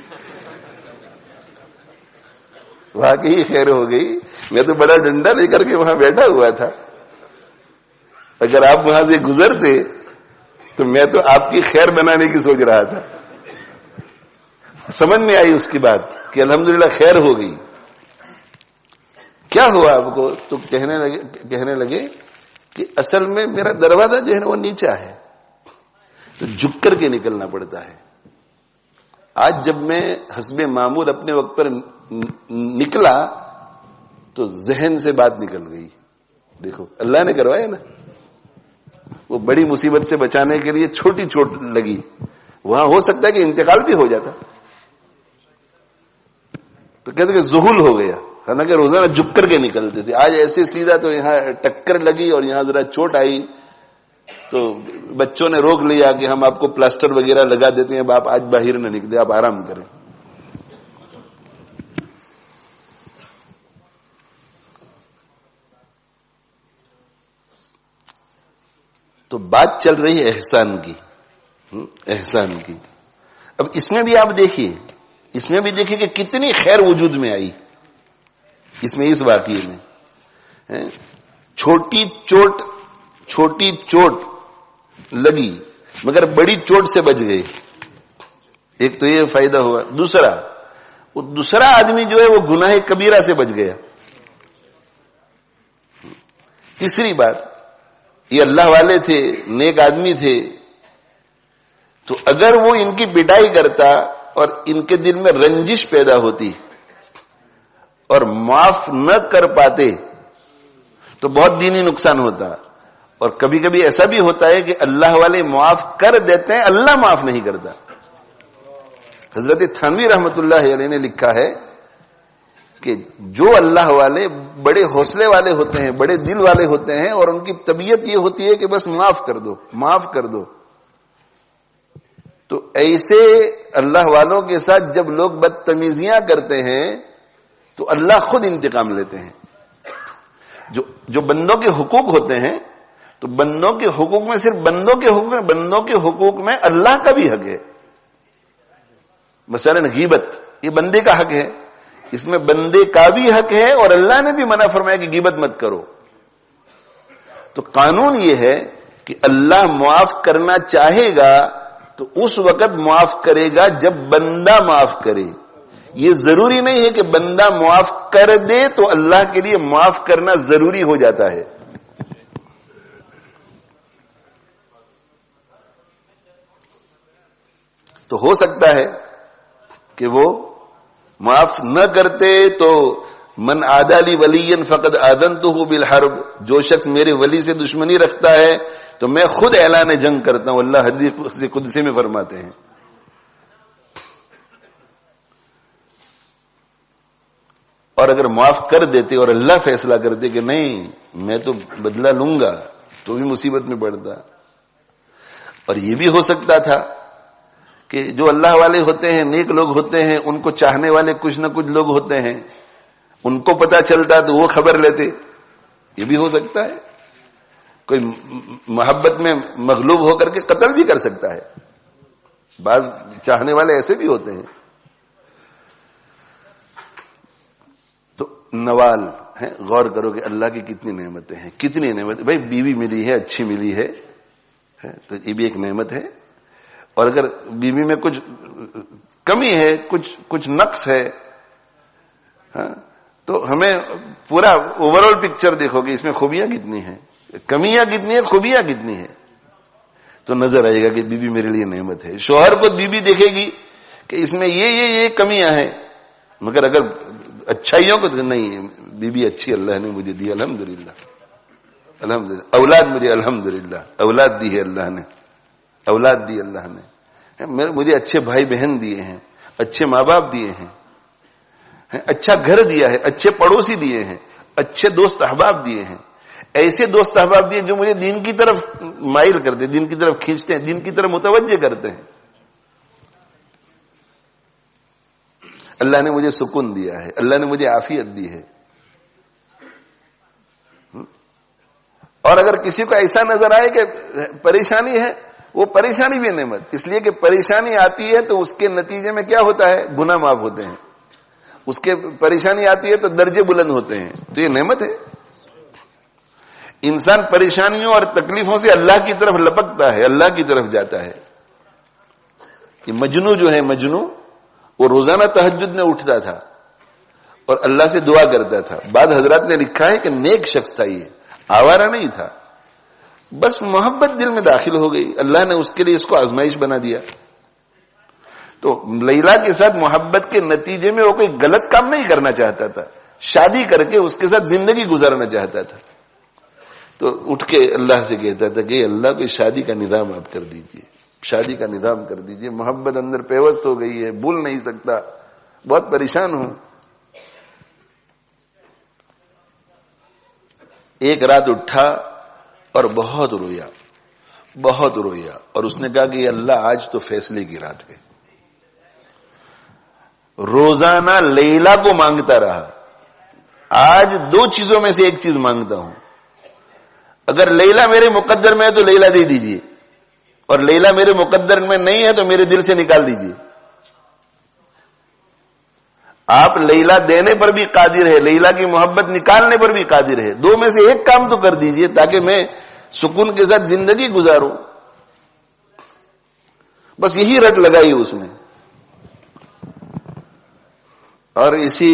واقعی خیر ہو گئی، میں تو بڑا ڈنڈا لے کر کے وہاں بیٹھا ہوا تھا، اگر آپ وہاں سے گزرتے تو میں تو آپ کی خیر بنانے کی سوچ رہا تھا۔ سمجھ میں آئی اس کی بات کہ الحمدللہ خیر ہو گئی۔ کیا ہوا آپ کو؟ تو کہنے لگے کہ اصل میں میرا دروازہ جو ہے نا وہ نیچا ہے، تو جھک کر کے نکلنا پڑتا ہے۔ آج جب میں حسب معمول اپنے وقت پر نکلا تو ذہن سے بات نکل گئی۔ دیکھو اللہ نے کروایا نا، وہ بڑی مصیبت سے بچانے کے لیے چھوٹی چوٹ لگی، وہاں ہو سکتا ہے کہ انتقال بھی ہو جاتا، تو کہتے کہ ذہول ہو گیا، حالانکہ روزانہ جھک کر کے نکلتے تھے، آج ایسے سیدھا تو یہاں ٹکر لگی اور یہاں ذرا چوٹ آئی تو بچوں نے روک لیا کہ ہم آپ کو پلاسٹر وغیرہ لگا دیتے ہیں، اب آپ آج باہر نہ نکلے، آپ آرام کریں۔ تو بات چل رہی ہے احسان کی، احسان کی۔ اب اس میں بھی آپ دیکھیے، اس میں بھی دیکھیے کہ کتنی خیر وجود میں آئی اس میں، اس واقعے میں چھوٹی چوٹ لگی مگر بڑی چوٹ سے بچ گئے، ایک تو یہ فائدہ ہوا۔ دوسرا آدمی جو ہے وہ گناہ کبیرہ سے بچ گیا۔ تیسری بات، یہ اللہ والے تھے، نیک آدمی تھے، تو اگر وہ ان کی پٹائی کرتا اور ان کے دل میں رنجش پیدا ہوتی اور معاف نہ کر پاتے تو بہت دینی نقصان ہوتا۔ اور کبھی کبھی ایسا بھی ہوتا ہے کہ اللہ والے معاف کر دیتے ہیں، اللہ معاف نہیں کرتا۔ حضرت تھانوی رحمت اللہ علیہ نے لکھا ہے کہ جو اللہ والے بڑے حوصلے والے ہوتے ہیں، بڑے دل والے ہوتے ہیں، اور ان کی طبیعت یہ ہوتی ہے کہ بس معاف کر دو، معاف کر دو، تو ایسے اللہ والوں کے ساتھ جب لوگ بدتمیزیاں کرتے ہیں تو اللہ خود انتقام لیتے ہیں۔ جو بندوں کے حقوق ہوتے ہیں، تو بندوں کے حقوق میں صرف بندوں کے حقوق میں اللہ کا بھی حق ہے۔ مثلا غیبت، یہ بندے کا حق ہے، اس میں بندے کا بھی حق ہے، اور اللہ نے بھی منع فرمایا کہ غیبت مت کرو۔ تو قانون یہ ہے کہ اللہ معاف کرنا چاہے گا تو اس وقت معاف کرے گا جب بندہ معاف کرے۔ یہ ضروری نہیں ہے کہ بندہ معاف کر دے تو اللہ کے لیے معاف کرنا ضروری ہو جاتا ہے۔ تو ہو سکتا ہے کہ وہ معاف نہ کرتے تو من عادی لی ولی فقد آذنتہ بالحرب، جو شخص میرے ولی سے دشمنی رکھتا ہے تو میں خود اعلان جنگ کرتا ہوں، اللہ حدیث قدسی میں فرماتے ہیں۔ اور اگر معاف کر دیتے اور اللہ فیصلہ کرتے کہ نہیں میں تو بدلہ لوں گا تو بھی مصیبت میں پڑتا۔ اور یہ بھی ہو سکتا تھا کہ جو اللہ والے ہوتے ہیں، نیک لوگ ہوتے ہیں، ان کو چاہنے والے کچھ نہ کچھ لوگ ہوتے ہیں، ان کو پتا چلتا تو وہ خبر لیتے، یہ بھی ہو سکتا ہے۔ کوئی محبت میں مغلوب ہو کر کے قتل بھی کر سکتا ہے، بعض چاہنے والے ایسے بھی ہوتے ہیں۔ تو نوال ہے، غور کرو کہ اللہ کی کتنی نعمتیں ہیں، کتنی نعمت۔ بھائی بیوی ملی ہے، اچھی ملی ہے تو یہ بھی ایک نعمت ہے، اور اگر بیوی میں کچھ کمی ہے، کچھ نقص ہے تو ہمیں پورا اوور آل پکچر دیکھو گے اس میں خوبیاں کتنی ہیں، کمیاں کتنی ہیں، خوبیاں کتنی ہیں، تو نظر آئے گا کہ بیوی میرے لیے نعمت ہے۔ شوہر کو بیوی دیکھے گی کہ اس میں یہ کمیاں ہیں، مگر اگر اچھائیوں کو نہیں، بیوی اچھی اللہ نے مجھے دی، الحمدللہ الحمدللہ، اولاد مجھے الحمدللہ اولاد دی ہے اللہ نے، اولاد دی اللہ نے، مجھے اچھے بھائی بہن دیے ہیں، اچھے ماں باپ دیے ہیں، اچھا گھر دیا ہے، اچھے پڑوسی دیے ہیں، اچھے دوست احباب دیے ہیں، ایسے دوست احباب دیے جو مجھے دین کی طرف مائل کرتے ہیں، دین کی طرف کھینچتے ہیں، دین کی طرف متوجہ کرتے ہیں۔ اللہ نے مجھے سکون دیا ہے، اللہ نے مجھے عافیت دی ہے۔ اور اگر کسی کو ایسا نظر آئے کہ پریشانی ہے وہ پریشانی بھی نعمت، اس لیے کہ پریشانی آتی ہے تو اس کے نتیجے میں کیا ہوتا ہے؟ گناہ معاف ہوتے ہیں. اس کے پریشانی آتی ہے تو درجے بلند ہوتے ہیں. تو یہ نعمت ہے. انسان پریشانیوں اور تکلیفوں سے اللہ کی طرف لپکتا ہے، اللہ کی طرف جاتا ہے. یہ مجنو جو ہے، مجنو وہ روزانہ تہجد میں اٹھتا تھا اور اللہ سے دعا کرتا تھا. بعد حضرات نے لکھا ہے کہ نیک شخص تھا، یہ آوارہ نہیں تھا. بس محبت دل میں داخل ہو گئی، اللہ نے اس کے لیے اس کو آزمائش بنا دیا. تو لیلا کے ساتھ محبت کے نتیجے میں وہ کوئی غلط کام نہیں کرنا چاہتا تھا، شادی کر کے اس کے ساتھ زندگی گزارنا چاہتا تھا. تو اٹھ کے اللہ سے کہتا تھا کہ اللہ کوئی شادی کا نظام آپ کر دیجئے، شادی کا نظام کر دیجئے. محبت اندر پیوست ہو گئی ہے، بھول نہیں سکتا، بہت پریشان ہوں. ایک رات اٹھا اور بہت رویا، بہت رویا، اور اس نے کہا کہ اللہ آج تو فیصلے کی رات ہے. روزانہ لیلا کو مانگتا رہا. آج دو چیزوں میں سے ایک چیز مانگتا ہوں، اگر لیلا میرے مقدر میں ہے تو لیلا دے دیجئے، اور لیلا میرے مقدر میں نہیں ہے تو میرے دل سے نکال دیجئے. آپ لیلا دینے پر بھی قادر ہے، لیلا کی محبت نکالنے پر بھی قادر ہے. دو میں سے ایک کام تو کر دیجئے تاکہ میں سکون کے ساتھ زندگی گزاروں. بس یہی رٹ لگائی اس نے، اور اسی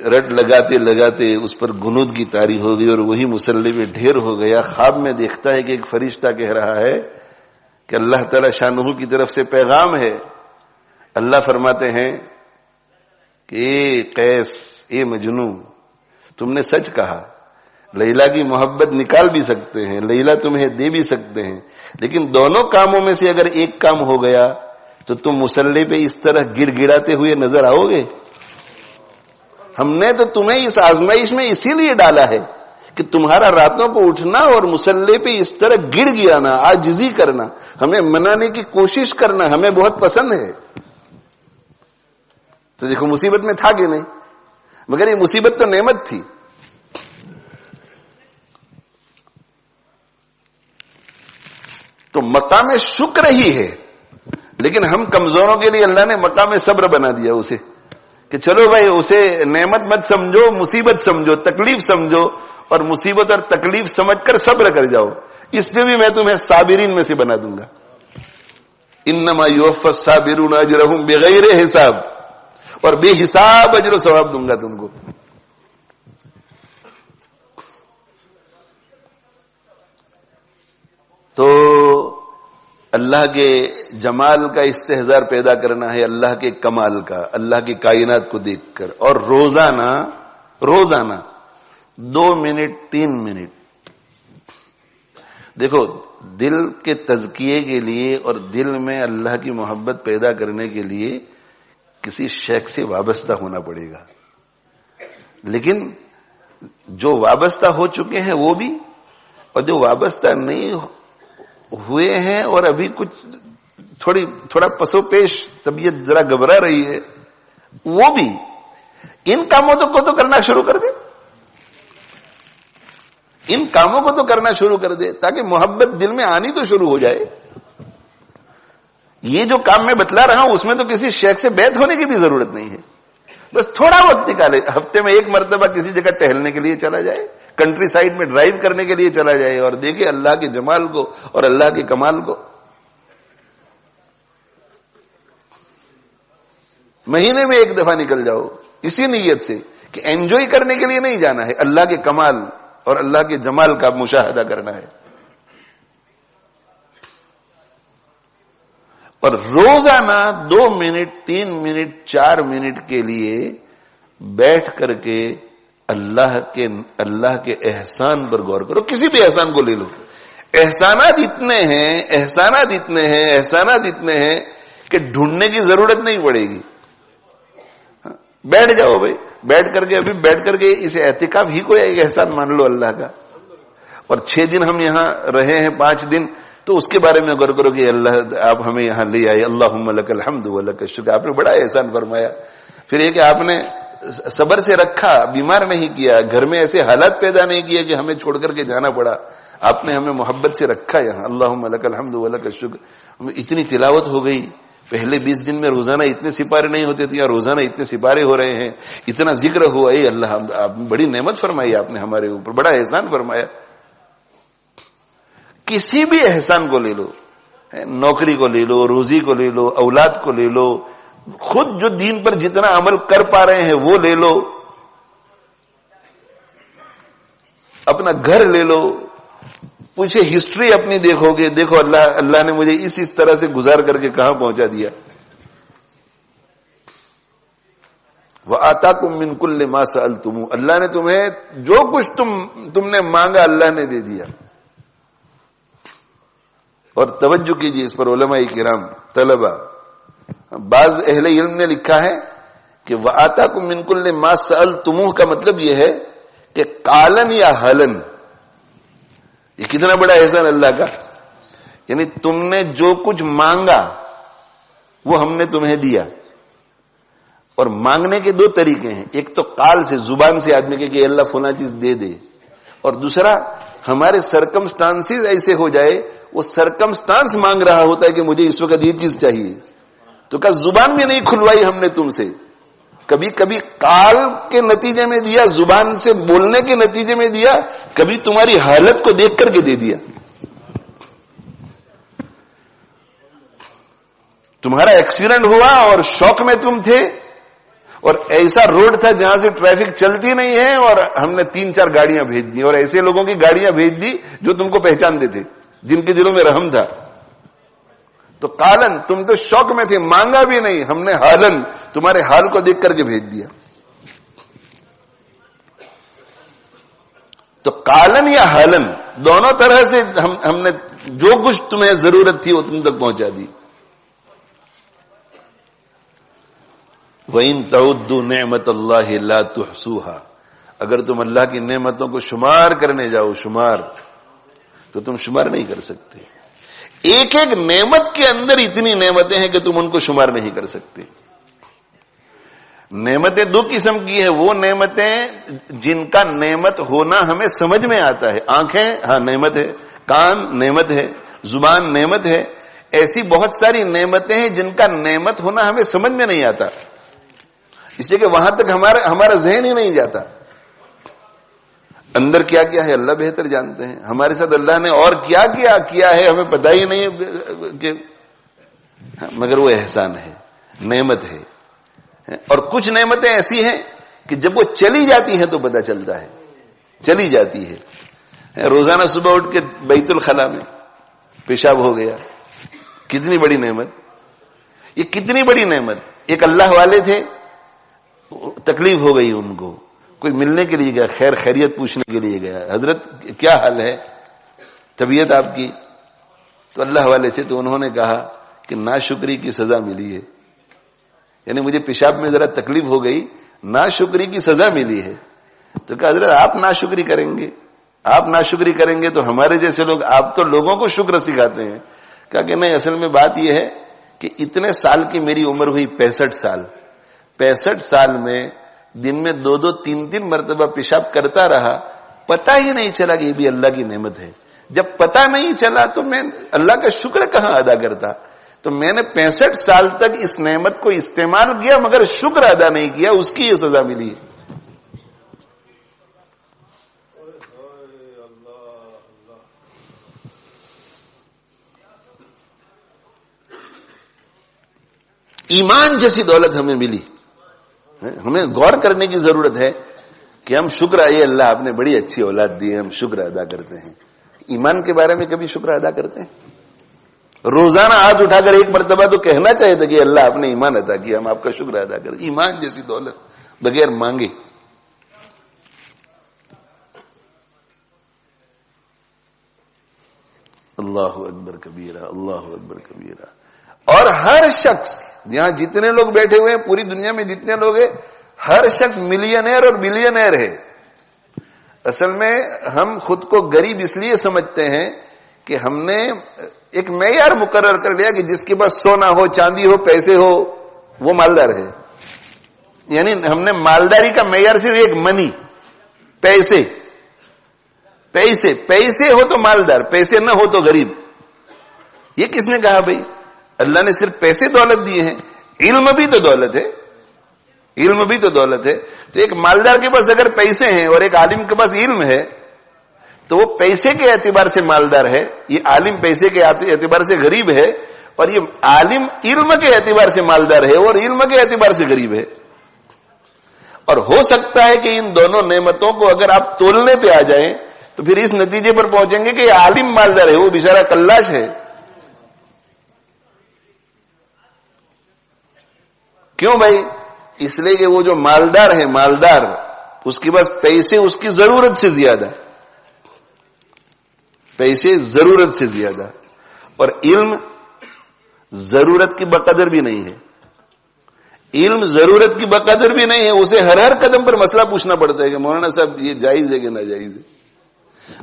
رٹ لگاتے لگاتے اس پر گنود کی طاری ہو گئی اور وہی مصلی میں ڈھیر ہو گیا. خواب میں دیکھتا ہے کہ ایک فرشتہ کہہ رہا ہے کہ اللہ تعالی شانہ کی طرف سے پیغام ہے. اللہ فرماتے ہیں کہ اے قیس، اے مجنو، تم نے سچ کہا. لیلا کی محبت نکال بھی سکتے ہیں، لیلا تمہیں دے بھی سکتے ہیں، لیکن دونوں کاموں میں سے اگر ایک کام ہو گیا تو تم مصلی پہ اس طرح گڑ گڑاتے ہوئے نظر آؤ گے. ہم نے تو تمہیں اس آزمائش میں اسی لیے ڈالا ہے کہ تمہارا راتوں کو اٹھنا اور مصلی پہ اس طرح گڑ گرانا، عاجزی کرنا، ہمیں منانے کی کوشش کرنا ہمیں بہت پسند ہے. تو دیکھو مصیبت میں تھا کہ نہیں، مگر یہ مصیبت تو نعمت تھی. تو مقام شکر ہی ہے، لیکن ہم کمزوروں کے لیے اللہ نے مقام صبر بنا دیا اسے، کہ چلو بھائی اسے نعمت مت سمجھو، مصیبت سمجھو، تکلیف سمجھو، اور مصیبت اور تکلیف سمجھ کر صبر کر جاؤ. اس پہ بھی میں تمہیں صابرین میں سے بنا دوں گا. انما یوفی الصابرون اجرهم بغیر حساب، اور بے حساب اجر و ثواب دوں گا تم کو. تو اللہ کے جمال کا استحضار پیدا کرنا ہے، اللہ کے کمال کا، اللہ کی کائنات کو دیکھ کر. اور روزانہ 2 منٹ 3 منٹ دیکھو، دل کے تزکیے کے لیے اور دل میں اللہ کی محبت پیدا کرنے کے لیے کسی شیخ سے وابستہ ہونا پڑے گا. لیکن جو وابستہ ہو چکے ہیں وہ بھی، اور جو وابستہ نہیں ہوئے ہیں اور ابھی کچھ تھوڑا پسو پیش طبیعت ذرا گھبرا رہی ہے، وہ بھی ان کاموں کو تو کرنا شروع کر دے. ان کاموں کو تو کرنا شروع کر دے تاکہ محبت دل میں آنی تو شروع ہو جائے. یہ جو کام میں بتلا رہا ہوں اس میں تو کسی شیخ سے بیعت ہونے کی بھی ضرورت نہیں ہے. بس تھوڑا وقت نکالے، ہفتے میں 1 مرتبہ کسی جگہ ٹہلنے کے لیے چلا جائے، کنٹری سائڈ میں ڈرائیو کرنے کے لیے چلا جائے اور دیکھے اللہ کے جمال کو اور اللہ کے کمال کو. مہینے میں 1 دفعہ نکل جاؤ اسی نیت سے کہ انجوائے کرنے کے لیے نہیں جانا ہے، اللہ کے کمال اور اللہ کے جمال کا مشاہدہ کرنا ہے. اور روزانہ 2 منٹ 3 منٹ 4 منٹ کے لیے بیٹھ کر کے اللہ کے احسان پر غور کرو. کسی بھی احسان کو لے لو، احسانات اتنے ہیں کہ ڈھونڈنے کی ضرورت نہیں پڑے گی. بیٹھ جاؤ بھائی، بیٹھ کر کے اس اعتکاف ہی کو ایک احسان مان لو اللہ کا. اور 6 دن ہم یہاں رہے ہیں، 5 دن، تو اس کے بارے میں غور کرو کہ اللہ آپ ہمیں یہاں لے آئے، اللہم لک الحمد و لک الشکر، آپ نے بڑا احسان فرمایا. پھر یہ کہ آپ نے صبر سے رکھا, بیمار نہیں کیا, گھر میں ایسے حالات پیدا نہیں کیے کہ ہمیں چھوڑ کر کے جانا پڑا. آپ نے ہمیں محبت سے رکھا یہاں. اللہم لک الحمد ولک الشکر. اتنی تلاوت ہو گئی. پہلے 20 دن میں روزانہ اتنے سپارے نہیں ہوتے تھے, یا روزانہ اتنے سپارے ہو رہے ہیں, اتنا ذکر ہوا. اے اللہ, آپ بڑی نعمت فرمائی آپ نے ہمارے اوپر, بڑا احسان فرمایا. کسی بھی احسان کو لے لو, نوکری کو لے لو, روزی کو لے لو, اولاد کو لے لو, خود جو دین پر جتنا عمل کر پا رہے ہیں وہ لے لو, اپنا گھر لے لو, پوچھے ہسٹری اپنی دیکھو گے, دیکھو اللہ نے مجھے اس طرح سے گزار کر کے کہاں پہنچا دیا. وَآتَاكُم مِّن كُلِّ مَا سَأَلْتُمُوهُ, اللہ نے تمہیں جو کچھ تم نے مانگا اللہ نے دے دیا. اور توجہ کیجیے اس پر علماء کرام, طلبہ, بعض اہل علم نے لکھا ہے کہ وَآتَاكُم مِّن كُلِّ مَا سَأَلْتُمُوهُ کا مطلب یہ ہے کہ قالن یا حلن, یہ کتنا بڑا احسان اللہ کا. یعنی تم نے جو کچھ مانگا وہ ہم نے تمہیں دیا. اور مانگنے کے 2 طریقے ہیں, ایک تو قال سے, زبان سے آدمی کہ اللہ فلاں چیز دے دے, اور دوسرا ہمارے سرکمسٹانسز ایسے ہو جائے, وہ سرکمسٹانس مانگ رہا ہوتا ہے کہ مجھے اس وقت یہ چیز چاہیے, تو کیا زبان میں نہیں کھلوائی ہم نے تم سے, کبھی کبھی قال کے نتیجے میں دیا, زبان سے بولنے کے نتیجے میں دیا, کبھی تمہاری حالت کو دیکھ کر کے دے دیا. تمہارا ایکسیڈنٹ ہوا اور شوق میں تم تھے, اور ایسا روڈ تھا جہاں سے ٹریفک چلتی نہیں ہے, اور ہم نے 3-4 گاڑیاں بھیج دی, اور ایسے لوگوں کی گاڑیاں بھیج دی جو تم کو پہچانتے تھے, جن کے دلوں میں رحم تھا. تو قالن, تم تو شوق میں تھے, مانگا بھی نہیں, ہم نے حالن, تمہارے حال کو دیکھ کر کے بھیج دیا. تو قالن یا حالن دونوں طرح سے ہم نے جو کچھ تمہیں ضرورت تھی وہ تم تک پہنچا دی. وَإِن تَعُدُّوا نِعْمَتَ اللَّهِ لَا تُحْصُوهَا, اگر تم اللہ کی نعمتوں کو شمار کرنے جاؤ, شمار, تو تم شمار نہیں کر سکتے. ایک ایک نعمت کے اندر اتنی نعمتیں ہیں کہ تم ان کو شمار نہیں کر سکتے. نعمتیں 2 قسم کی ہیں, وہ نعمتیں جن کا نعمت ہونا ہمیں سمجھ میں آتا ہے. آنکھیں, ہاں نعمت ہے, کان نعمت ہے, زبان نعمت ہے. ایسی بہت ساری نعمتیں ہیں جن کا نعمت ہونا ہمیں سمجھ میں نہیں آتا, اس لیے کہ وہاں تک ہمارا ذہن ہی نہیں جاتا. اندر کیا کیا ہے اللہ بہتر جانتے ہیں, ہمارے ساتھ اللہ نے اور کیا ہے ہمیں پتہ ہی نہیں کہ, مگر وہ احسان ہے, نعمت ہے. اور کچھ نعمتیں ایسی ہیں کہ جب وہ چلی جاتی ہیں تو پتہ چلتا ہے, چلی جاتی ہے. روزانہ صبح اٹھ کے بیت الخلا میں پیشاب ہو گیا, کتنی بڑی نعمت, یہ کتنی بڑی نعمت. ایک اللہ والے تھے, تکلیف ہو گئی ان کو, کوئی ملنے کے لیے گیا, خیر خیریت پوچھنے کے لیے گیا, حضرت کیا حال ہے, طبیعت آپ کی؟ تو اللہ والے تھے, تو انہوں نے کہا کہ ناشکری کی سزا ملی ہے. یعنی مجھے پیشاب میں ذرا تکلیف ہو گئی, ناشکری کی سزا ملی ہے. تو کہا حضرت آپ ناشکری کریں گے, آپ ناشکری کریں گے تو ہمارے جیسے لوگ, آپ تو لوگوں کو شکر سکھاتے ہیں. کہا کہ نہیں, اصل میں بات یہ ہے کہ اتنے سال کی میری عمر ہوئی, 65 سال, 65 سال میں دن میں 2-2, 3-3 مرتبہ پیشاب کرتا رہا, پتہ ہی نہیں چلا کہ یہ بھی اللہ کی نعمت ہے. جب پتہ نہیں چلا تو میں اللہ کا شکر کہاں ادا کرتا. تو میں نے 65 سال تک اس نعمت کو استعمال کیا مگر شکر ادا نہیں کیا, اس کی یہ سزا ملی. ایمان جیسی دولت ہمیں ملی, ہمیں غور کرنے کی ضرورت ہے کہ ہم شکر, اے اللہ آپ نے بڑی اچھی اولاد دی ہے, ہم شکر ادا کرتے ہیں. ایمان کے بارے میں کبھی شکر ادا کرتے ہیں؟ روزانہ ہاتھ اٹھا کر ایک مرتبہ تو کہنا چاہیے تھا کہ اللہ آپ نے ایمان عطا کیا, ہم آپ کا شکر ادا کریں. ایمان جیسی دولت بغیر مانگے. اللہ اکبر کبیرہ, اللہ اکبر کبیرہ. اور ہر شخص, یہاں جتنے لوگ بیٹھے ہوئے ہیں, پوری دنیا میں جتنے لوگ ہیں, ہر شخص ملینئر اور بلینئر ہے. اصل میں ہم خود کو غریب اس لیے سمجھتے ہیں کہ ہم نے ایک معیار مقرر کر لیا کہ جس کے پاس سونا ہو, چاندی ہو, پیسے ہو, وہ مالدار ہے. یعنی ہم نے مالداری کا معیار صرف ایک منی، پیسے، پیسے، پیسے ہو تو مالدار، پیسے نہ ہو تو غریب. یہ کس نے کہا بھائی؟ اللہ نے صرف پیسے دولت دیے ہیں، علم بھی تو دولت ہے، علم بھی تو دولت ہے. تو ایک مالدار کے پاس اگر پیسے ہیں اور ایک عالم کے پاس علم ہے تو وہ پیسے کے اعتبار سے مالدار ہے، یہ عالم پیسے کے اعتبار سے غریب ہے، اور یہ عالم علم کے اعتبار سے مالدار ہے اور علم کے اعتبار سے غریب ہے. اور ہو سکتا ہے کہ ان دونوں نعمتوں کو اگر آپ تولنے پہ آ جائیں تو پھر اس نتیجے پر پہنچیں گے کہ یہ عالم مالدار ہے، وہ بیچارہ کلاش ہے. کیوں بھائی؟ اس لیے کہ وہ جو مالدار ہے، مالدار اس کے پاس پیسے اس کی ضرورت سے زیادہ، پیسے ضرورت سے زیادہ، اور علم ضرورت کی بقدر بھی نہیں ہے. علم ضرورت کی بقدر بھی نہیں ہے، اسے ہر ہر قدم پر مسئلہ پوچھنا پڑتا ہے کہ مولانا صاحب یہ جائز ہے کہ ناجائز ہے.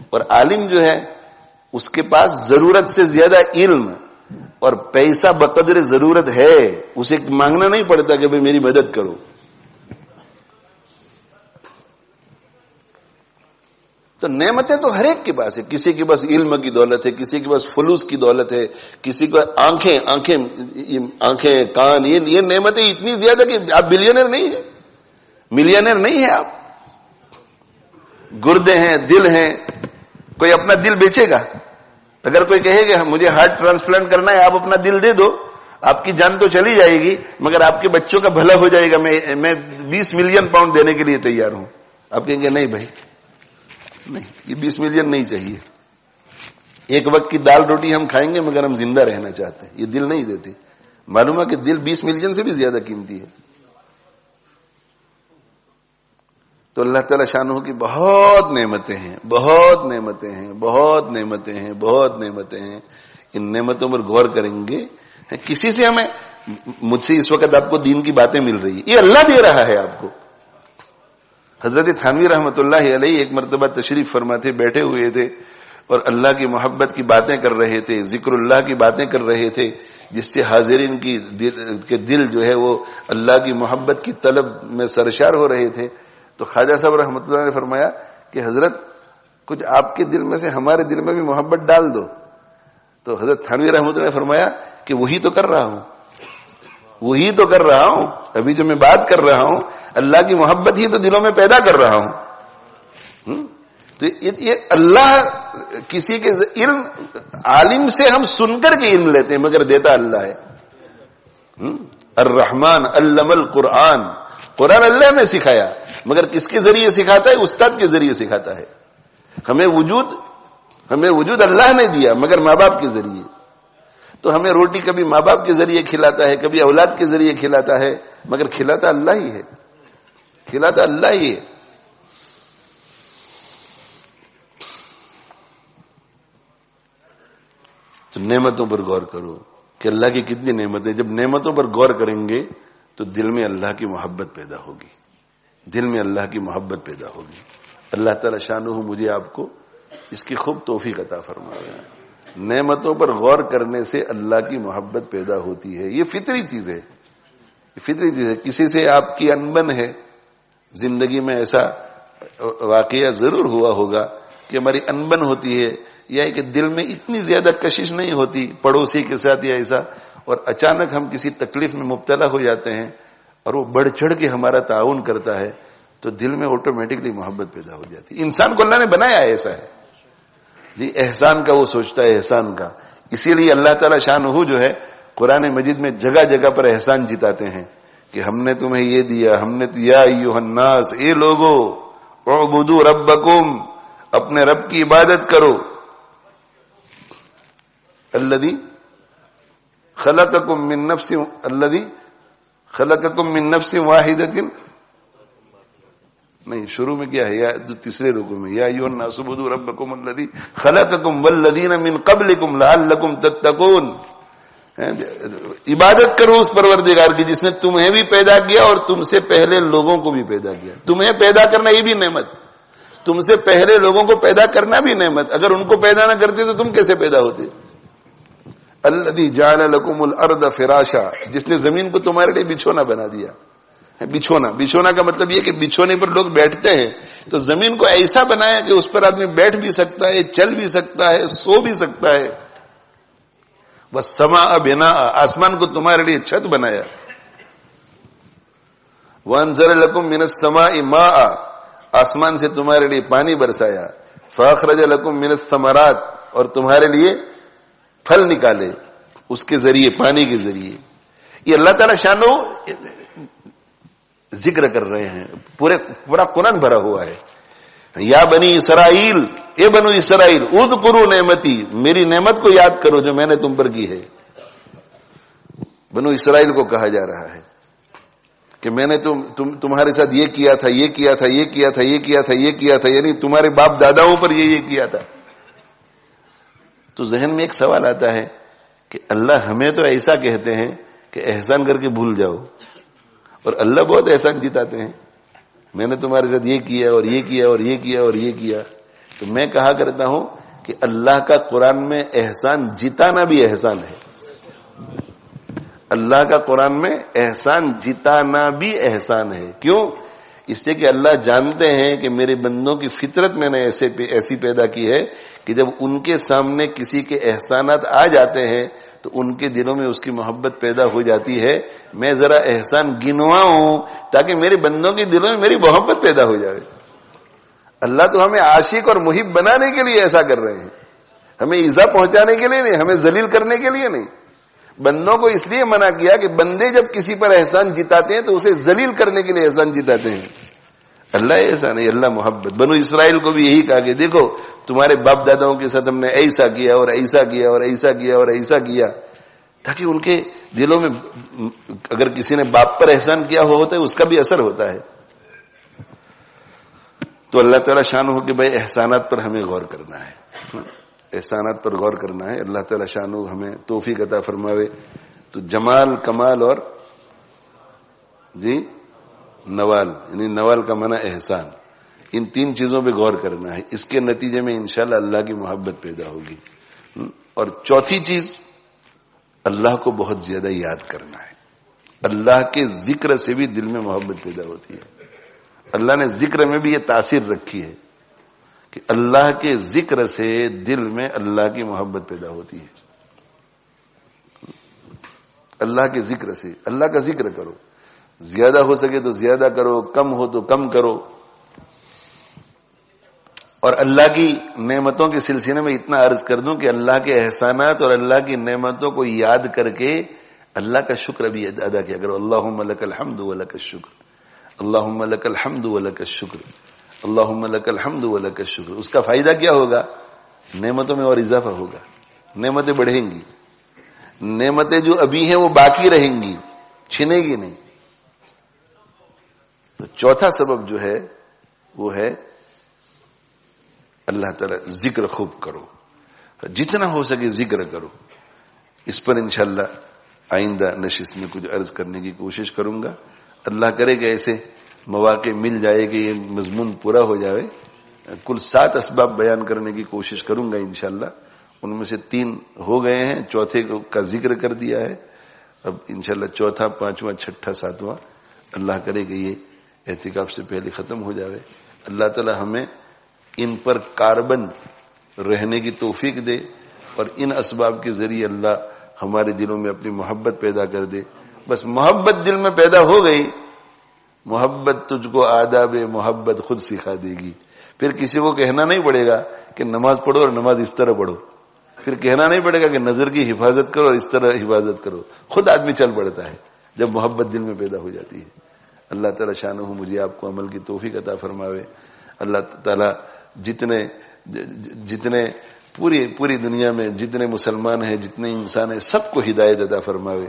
اور عالم جو ہے اس کے پاس ضرورت سے زیادہ علم اور پیسہ بقدر ضرورت ہے، اسے مانگنا نہیں پڑتا کہ بھئی میری مدد کرو. تو نعمتیں تو ہر ایک کے پاس ہے، کسی کے پاس علم کی دولت ہے، کسی کے پاس فلوس کی دولت ہے، کسی کو آنکھیں کان، یہ نعمتیں اتنی زیادہ کہ آپ بلینئر نہیں ہیں، ملینئر نہیں ہیں. آپ گردے ہیں، دل ہیں، کوئی اپنا دل بیچے گا؟ اگر کوئی کہے کہ مجھے ہارٹ ٹرانسپلانٹ کرنا ہے، آپ اپنا دل دے دو، آپ کی جان تو چلی جائے گی مگر آپ کے بچوں کا بھلا ہو جائے گا، میں 20 ملین پاؤنڈ دینے کے لیے تیار ہوں. آپ کہیں گے نہیں بھائی نہیں، یہ 20 ملین نہیں چاہیے، ایک وقت کی دال روٹی ہم کھائیں گے مگر ہم زندہ رہنا چاہتے ہیں، یہ دل نہیں دیتے. معلوم ہے کہ دل 20 ملین سے بھی زیادہ قیمتی ہے. تو اللہ تعالیٰ شانہ کی بہت نعمتیں ہیں، بہت نعمتیں ہیں، بہت نعمتیں ہیں، بہت نعمتیں ہیں. ان نعمتوں پر غور کریں گے. کسی سے ہمیں، مجھ سے اس وقت آپ کو دین کی باتیں مل رہی ہیں، یہ اللہ دے رہا ہے آپ کو. حضرت تھانوی رحمۃ اللہ علیہ ایک مرتبہ تشریف فرما تھے، بیٹھے ہوئے تھے اور اللہ کی محبت کی باتیں کر رہے تھے، ذکر اللہ کی باتیں کر رہے تھے، جس سے حاضرین کے دل جو ہے وہ اللہ کی محبت کی طلب میں سرشار ہو رہے تھے. تو خواجہ صاحب رحمۃ اللہ نے فرمایا کہ حضرت کچھ آپ کے دل میں سے ہمارے دل میں بھی محبت ڈال دو. تو حضرت تھانوی رحمۃ اللہ نے فرمایا کہ وہی تو کر رہا ہوں، وہی تو کر رہا ہوں، ابھی جو میں بات کر رہا ہوں اللہ کی محبت ہی تو دلوں میں پیدا کر رہا ہوں. تو یہ اللہ کسی کے علم، عالم سے ہم سن کر کے علم لیتے ہیں مگر دیتا اللہ ہے. الرحمن علم القرآن، قرآن اللہ نے سکھایا مگر کس کے ذریعے سکھاتا ہے؟ استاد کے ذریعے سکھاتا ہے. ہمیں وجود اللہ نے دیا مگر ماں باپ کے ذریعے. تو ہمیں روٹی کبھی ماں باپ کے ذریعے کھلاتا ہے، کبھی اولاد کے ذریعے کھلاتا ہے، مگر کھلاتا اللہ ہی ہے، کھلاتا اللہ ہی ہے. تو نعمتوں پر غور کرو کہ اللہ کی کتنی نعمتیں. جب نعمتوں پر غور کریں گے تو دل میں اللہ کی محبت پیدا ہوگی، دل میں اللہ کی محبت پیدا ہوگی. اللہ تعالی شانہ مجھے آپ کو اس کی خوب توفیق عطا فرمائے. نعمتوں پر غور کرنے سے اللہ کی محبت پیدا ہوتی ہے. یہ فطری چیز ہے، یہ فطری چیز ہے. کسی سے آپ کی انبن ہے، زندگی میں ایسا واقعہ ضرور ہوا ہوگا کہ ہماری انبن ہوتی ہے، یا کہ دل میں اتنی زیادہ کشش نہیں ہوتی پڑوسی کے ساتھ یا ایسا، اور اچانک ہم کسی تکلیف میں مبتلا ہو جاتے ہیں اور وہ بڑھ چڑھ کے ہمارا تعاون کرتا ہے تو دل میں آٹومیٹکلی محبت پیدا ہو جاتی ہے. انسان کو اللہ نے بنایا ایسا ہے جی، احسان کا وہ سوچتا ہے، احسان کا. اسی لیے اللہ تعالی شانہ جو ہے قرآن مجید میں جگہ جگہ پر احسان جتاتے ہیں کہ ہم نے تمہیں یہ دیا، ہم نے تو یا ایھا الناس، اے لوگو اعبدوا ربکم، اپنے رب کی عبادت کرو. الذی خلقکم من نفس، الذی خلقکم من نفس واحدۃ، نہیں شروع میں کیا ہے؟ یا تیسرے رکوع میں یا ایھا الناس اعبدوا ربکم الذی خلقکم والذین من قبلکم لعلکم تتقون. عبادت کرو اس پروردگار کی جس نے تمہیں بھی پیدا کیا اور تم سے پہلے لوگوں کو بھی پیدا کیا. تمہیں پیدا کرنا یہ بھی نعمت، تم سے پہلے لوگوں کو پیدا کرنا بھی نعمت. اگر ان کو پیدا نہ کرتے تو تم کیسے پیدا ہوتے؟ الذی جعل لکم الارض فراشا، جس نے زمین کو تمہارے لیے بچھونا بنا دیا. بچھونا کا مطلب یہ کہ بچھونے پر لوگ بیٹھتے ہیں، تو زمین کو ایسا بنایا کہ اس پر آدمی بیٹھ بھی سکتا ہے، چل بھی سکتا ہے، سو بھی سکتا ہے. والسماء بناء، آسمان کو تمہارے لیے چھت بنایا. وانزل لکم من السماء ماء، آسمان سے تمہارے لیے پانی برسایا. فاخرج لکم من الثمرات، اور تمہارے لیے پھل نکالے اس کے ذریعے، پانی کے ذریعے. یہ اللہ تعالی شانو ذکر کر رہے ہیں، پورا قرآن بھرا ہوا ہے. یا بنی اسرائیل، اے بنو اسرائیل، اذکروا نعمتی، میری نعمت کو یاد کرو جو میں نے تم پر کی ہے. بنو اسرائیل کو کہا جا رہا ہے کہ میں نے تمہارے ساتھ یہ کیا تھا، یہ کیا تھا، یہ کیا تھا، یہ کیا تھا، یہ کیا تھا، یعنی تمہارے باپ داداؤں پر یہ کیا تھا. تو ذہن میں ایک سوال آتا ہے کہ اللہ ہمیں تو ایسا کہتے ہیں کہ احسان کر کے بھول جاؤ، اور اللہ بہت احسان جتاتے ہیں، میں نے تمہارے ساتھ یہ کیا اور یہ کیا اور یہ کیا اور یہ کیا. تو میں کہا کرتا ہوں کہ اللہ کا قرآن میں احسان جتانا بھی احسان ہے. اللہ کا قرآن میں احسان جتانا بھی احسان ہے. کیوں؟ اس لیے کہ اللہ جانتے ہیں کہ میرے بندوں کی فطرت میں نے ایسی پیدا کی ہے کہ جب ان کے سامنے کسی کے احسانات آ جاتے ہیں تو ان کے دلوں میں اس کی محبت پیدا ہو جاتی ہے. میں ذرا احسان گنواؤں تاکہ میرے بندوں کے دلوں میں میری محبت پیدا ہو جائے. اللہ تو ہمیں عاشق اور محب بنانے کے لیے ایسا کر رہے ہیں، ہمیں ایذا پہنچانے کے لیے نہیں، ہمیں ذلیل کرنے کے لیے نہیں. بندوں کو اس لیے منع کیا کہ بندے جب کسی پر احسان جتاتے ہیں تو اسے ذلیل کرنے کے لیے احسان جتاتے ہیں. اللہ ایسا نہیں، اللہ محبت. بنو اسرائیل کو بھی یہی کہا کہ دیکھو تمہارے باپ داداؤں کے ساتھ ہم نے ایسا کیا اور ایسا کیا اور ایسا کیا اور ایسا کیا، تاکہ ان کے دلوں میں اگر کسی نے باپ پر احسان کیا ہوا ہوتا ہے اس کا بھی اثر ہوتا ہے. تو اللہ تعالیٰ شان ہو کہ بھائی احسانات پر ہمیں غور کرنا ہے، احسانات پر غور کرنا ہے. اللہ تعالیٰ شان ہو ہمیں توفیق عطا فرماوے. تو جمال، کمال اور نوال، یعنی نوال کا معنی احسان، ان تین چیزوں پہ غور کرنا ہے. اس کے نتیجے میں انشاءاللہ اللہ کی محبت پیدا ہوگی. اور چوتھی چیز، اللہ کو بہت زیادہ یاد کرنا ہے. اللہ کے ذکر سے بھی دل میں محبت پیدا ہوتی ہے. اللہ نے ذکر میں بھی یہ تاثیر رکھی ہے کہ اللہ کے ذکر سے دل میں اللہ کی محبت پیدا ہوتی ہے. اللہ کے ذکر سے، اللہ کا ذکر کرو، زیادہ ہو سکے تو زیادہ کرو، کم ہو تو کم کرو. اور اللہ کی نعمتوں کے سلسلے میں اتنا عرض کر دوں کہ اللہ کے احسانات اور اللہ کی نعمتوں کو یاد کر کے اللہ کا شکر بھی ادا کیا کرو. اللہم لک الحمد ولک الشکر، اللہم لک الحمد ولک الشکر، اللہم لک الحمد ولک الشکر. اس کا فائدہ کیا ہوگا؟ نعمتوں میں اور اضافہ ہوگا، نعمتیں بڑھیں گی. نعمتیں جو ابھی ہیں وہ باقی رہیں گی، چھنے گی نہیں. تو چوتھا سبب جو ہے وہ ہے اللہ تعالی ذکر خوب کرو، جتنا ہو سکے ذکر کرو. اس پر انشاءاللہ آئندہ نشست میں کچھ عرض کرنے کی کوشش کروں گا. اللہ کرے کہ ایسے مواقع مل جائے کہ یہ مضمون پورا ہو جائے. کل 7 اسباب بیان کرنے کی کوشش کروں گا انشاءاللہ. ان میں سے 3 ہو گئے ہیں، چوتھے کا ذکر کر دیا ہے. اب انشاءاللہ چوتھا، 5واں، 6واں، 7واں اللہ کرے کہ یہ اعتکاف سے پہلے ختم ہو جائے. اللہ تعالی ہمیں ان پر کاربن رہنے کی توفیق دے اور ان اسباب کے ذریعے اللہ ہمارے دلوں میں اپنی محبت پیدا کر دے. بس محبت دل میں پیدا ہو گئی، محبت تجھ کو آداب محبت خود سکھا دے گی. پھر کسی کو کہنا نہیں پڑے گا کہ نماز پڑھو اور نماز اس طرح پڑھو، پھر کہنا نہیں پڑے گا کہ نظر کی حفاظت کرو اور اس طرح حفاظت کرو. خود آدمی چل پڑتا ہے جب محبت دل میں پیدا ہو جاتی ہے. اللہ تعالیٰ شانہ مجھے آپ کو عمل کی توفیق عطا فرماوے. اللہ تعالیٰ جتنے پوری دنیا میں جتنے مسلمان ہیں، جتنے انسان ہیں، سب کو ہدایت عطا فرماوے.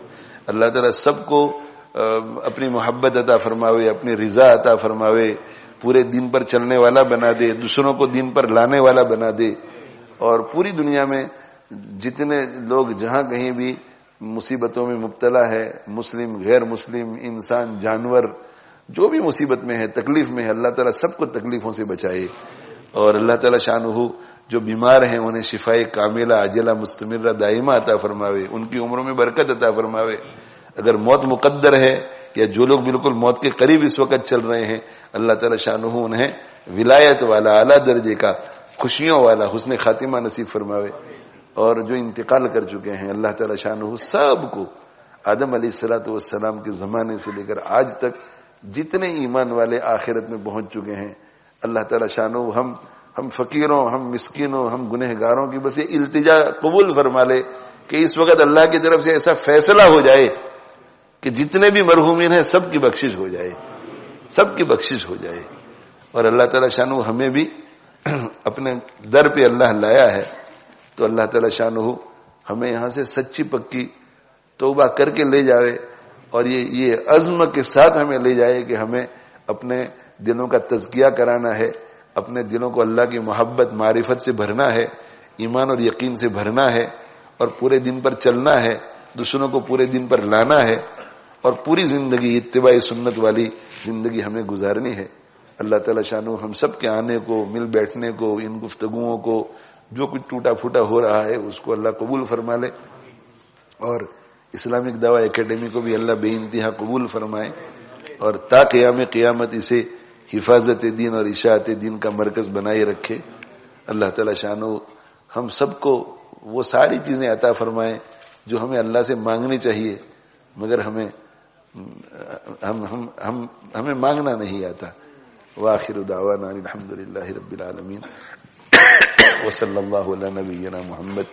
اللہ تعالیٰ سب کو اپنی محبت عطا فرماوے، اپنی رضا عطا فرماوے، پورے دین پر چلنے والا بنا دے، دوسروں کو دین پر لانے والا بنا دے. اور پوری دنیا میں جتنے لوگ جہاں کہیں بھی مصیبتوں میں مبتلا ہے، مسلم، غیر مسلم، انسان، جانور، جو بھی مصیبت میں ہے، تکلیف میں ہے، اللہ تعالیٰ سب کو تکلیفوں سے بچائے. اور اللہ تعالیٰ شانہ جو بیمار ہیں انہیں شفائے کاملہ عاجلہ مستمرہ دائمہ عطا فرماوے، ان کی عمروں میں برکت عطا فرماوے. اگر موت مقدر ہے یا جو لوگ بالکل موت کے قریب اس وقت چل رہے ہیں، اللہ تعالی شانہ انہیں ولایت والا، اعلیٰ درجے کا، خوشیوں والا حسن خاتمہ نصیب فرماوے. اور جو انتقال کر چکے ہیں اللہ تعالی شانہ سب کو آدم علیہ الصلوۃ والسلام کے زمانے سے لے کر آج تک جتنے ایمان والے آخرت میں پہنچ چکے ہیں، اللہ تعالی شانہ ہم فقیروں، ہم مسکینوں، ہم گنہگاروں کی بس یہ التجا قبول فرما لے کہ اس وقت اللہ کی طرف سے ایسا فیصلہ ہو جائے کہ جتنے بھی مرحومین ہیں سب کی بخشش ہو جائے، سب کی بخشش ہو جائے. اور اللہ تعالی شانہ ہمیں بھی اپنے در پہ اللہ لایا ہے تو اللہ تعالی شانہ ہمیں یہاں سے سچی پکی توبہ کر کے لے جائے، اور یہ عزم کے ساتھ ہمیں لے جائے کہ ہمیں اپنے دلوں کا تزکیہ کرانا ہے، اپنے دلوں کو اللہ کی محبت معرفت سے بھرنا ہے، ایمان اور یقین سے بھرنا ہے، اور پورے دن پر چلنا ہے، دوسروں کو پورے دن پر لانا ہے، اور پوری زندگی اتباع سنت والی زندگی ہمیں گزارنی ہے. اللہ تعالی شانہ ہم سب کے آنے کو، مل بیٹھنے کو، ان گفتگوؤں کو، جو کچھ ٹوٹا پھوٹا ہو رہا ہے اس کو اللہ قبول فرما لے، اور اسلامک دعوی اکیڈمی کو بھی اللہ بے انتہا قبول فرمائے، اور تا قیام قیامت اسے حفاظت دین اور اشاعت دین کا مرکز بنائے رکھے. اللہ تعالی شانہ ہم سب کو وہ ساری چیزیں عطا فرمائے جو ہمیں اللہ سے مانگنی چاہیے، مگر ہمیں مانگنا نہیں آتا. وآخر دعوانا الحمدللہ رب العالمین وصلی اللہ علی نبینا محمد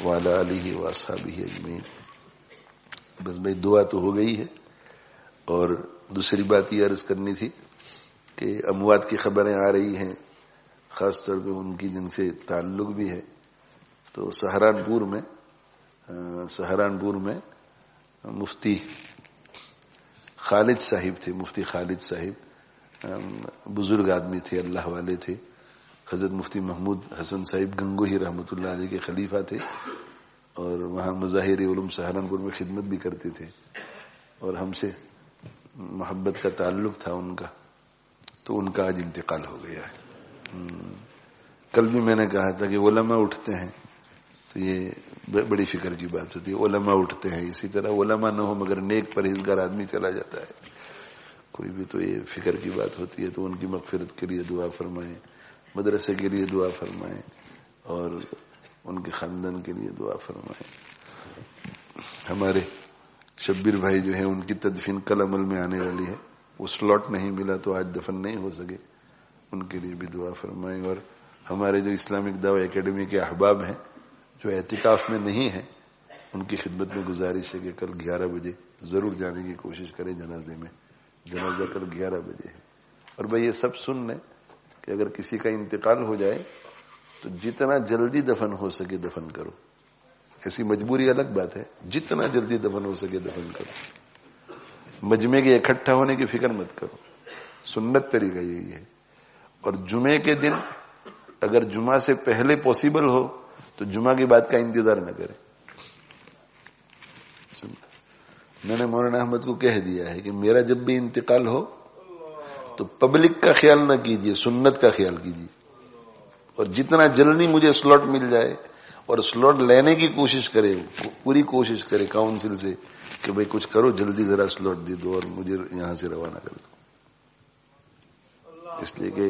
وعلی آلہ واصحابہ اجمعین. بس بھائی دعا تو ہو گئی ہے، اور دوسری بات یہ عرض کرنی تھی کہ اموات کی خبریں آ رہی ہیں، خاص طور پہ ان کی جن سے تعلق بھی ہے. تو سہارنپور میں مفتی خالد صاحب تھے، مفتی خالد صاحب بزرگ آدمی تھے، اللہ والے تھے. حضرت مفتی محمود حسن صاحب گنگوہی رحمۃ اللہ علیہ کے خلیفہ تھے، اور وہاں مظاہر علوم سہارنپور میں خدمت بھی کرتے تھے، اور ہم سے محبت کا تعلق تھا ان کا. تو ان کا آج انتقال ہو گیا ہے. کل بھی میں نے کہا تھا کہ علماء اٹھتے ہیں تو یہ بڑی فکر کی بات ہوتی ہے. علماء اٹھتے ہیں، اسی طرح علماء نہ ہو مگر نیک پرہیزگار آدمی چلا جاتا ہے کوئی بھی، تو یہ فکر کی بات ہوتی ہے. تو ان کی مغفرت کے لیے دعا فرمائیں، مدرسے کے لیے دعا فرمائیں، اور ان کے خاندان کے لیے دعا فرمائیں. ہمارے شبیر بھائی جو ہیں ان کی تدفین کل عمل میں آنے والی ہے، وہ سلاٹ نہیں ملا تو آج دفن نہیں ہو سکے، ان کے لیے بھی دعا فرمائیں. اور ہمارے جو اسلامک دعوی اکیڈمی کے احباب ہیں جو اعتکاف میں نہیں ہیں، ان کی خدمت میں گزارش ہے کہ کل 11 بجے ضرور جانے کی کوشش کریں جنازے میں. جنازہ کل 11 بجے ہے. اور بھائی یہ سب سن لیں کہ اگر کسی کا انتقال ہو جائے تو جتنا جلدی دفن ہو سکے دفن کرو. ایسی مجبوری الگ بات ہے، جتنا جلدی دفن ہو سکے دفن کرو. مجمع کے اکٹھا ہونے کی فکر مت کرو، سنت طریقہ یہی ہے. اور جمعے کے دن اگر جمعہ سے پہلے پاسبل ہو تو جمعہ کی بات کا انتظار نہ کریں. میں نے مولانا احمد کو کہہ دیا ہے کہ میرا جب بھی انتقال ہو تو پبلک کا خیال نہ کیجیے، سنت کا خیال کیجیے. اور جتنا جلدی مجھے سلاٹ مل جائے، اور سلاٹ لینے کی کوشش کرے، پوری کوشش کرے کاؤنسل سے کہ بھئی کچھ کرو، جلدی ذرا سلاٹ دے دو اور مجھے یہاں سے روانہ کر دو. اس لیے کہ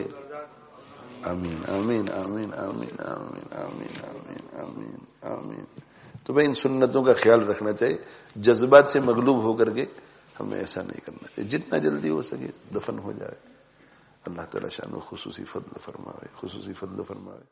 آمین آمین آمین آمین آمین آمین آمین آمین آمین. تو بھائی ان سنتوں کا خیال رکھنا چاہیے، جذبات سے مغلوب ہو کر کے ہمیں ایسا نہیں کرنا چاہیے. جتنا جلدی ہو سکے دفن ہو جائے. اللہ تعالی شان و خصوصی فضل فرمائے، خصوصی فضل فرمائے.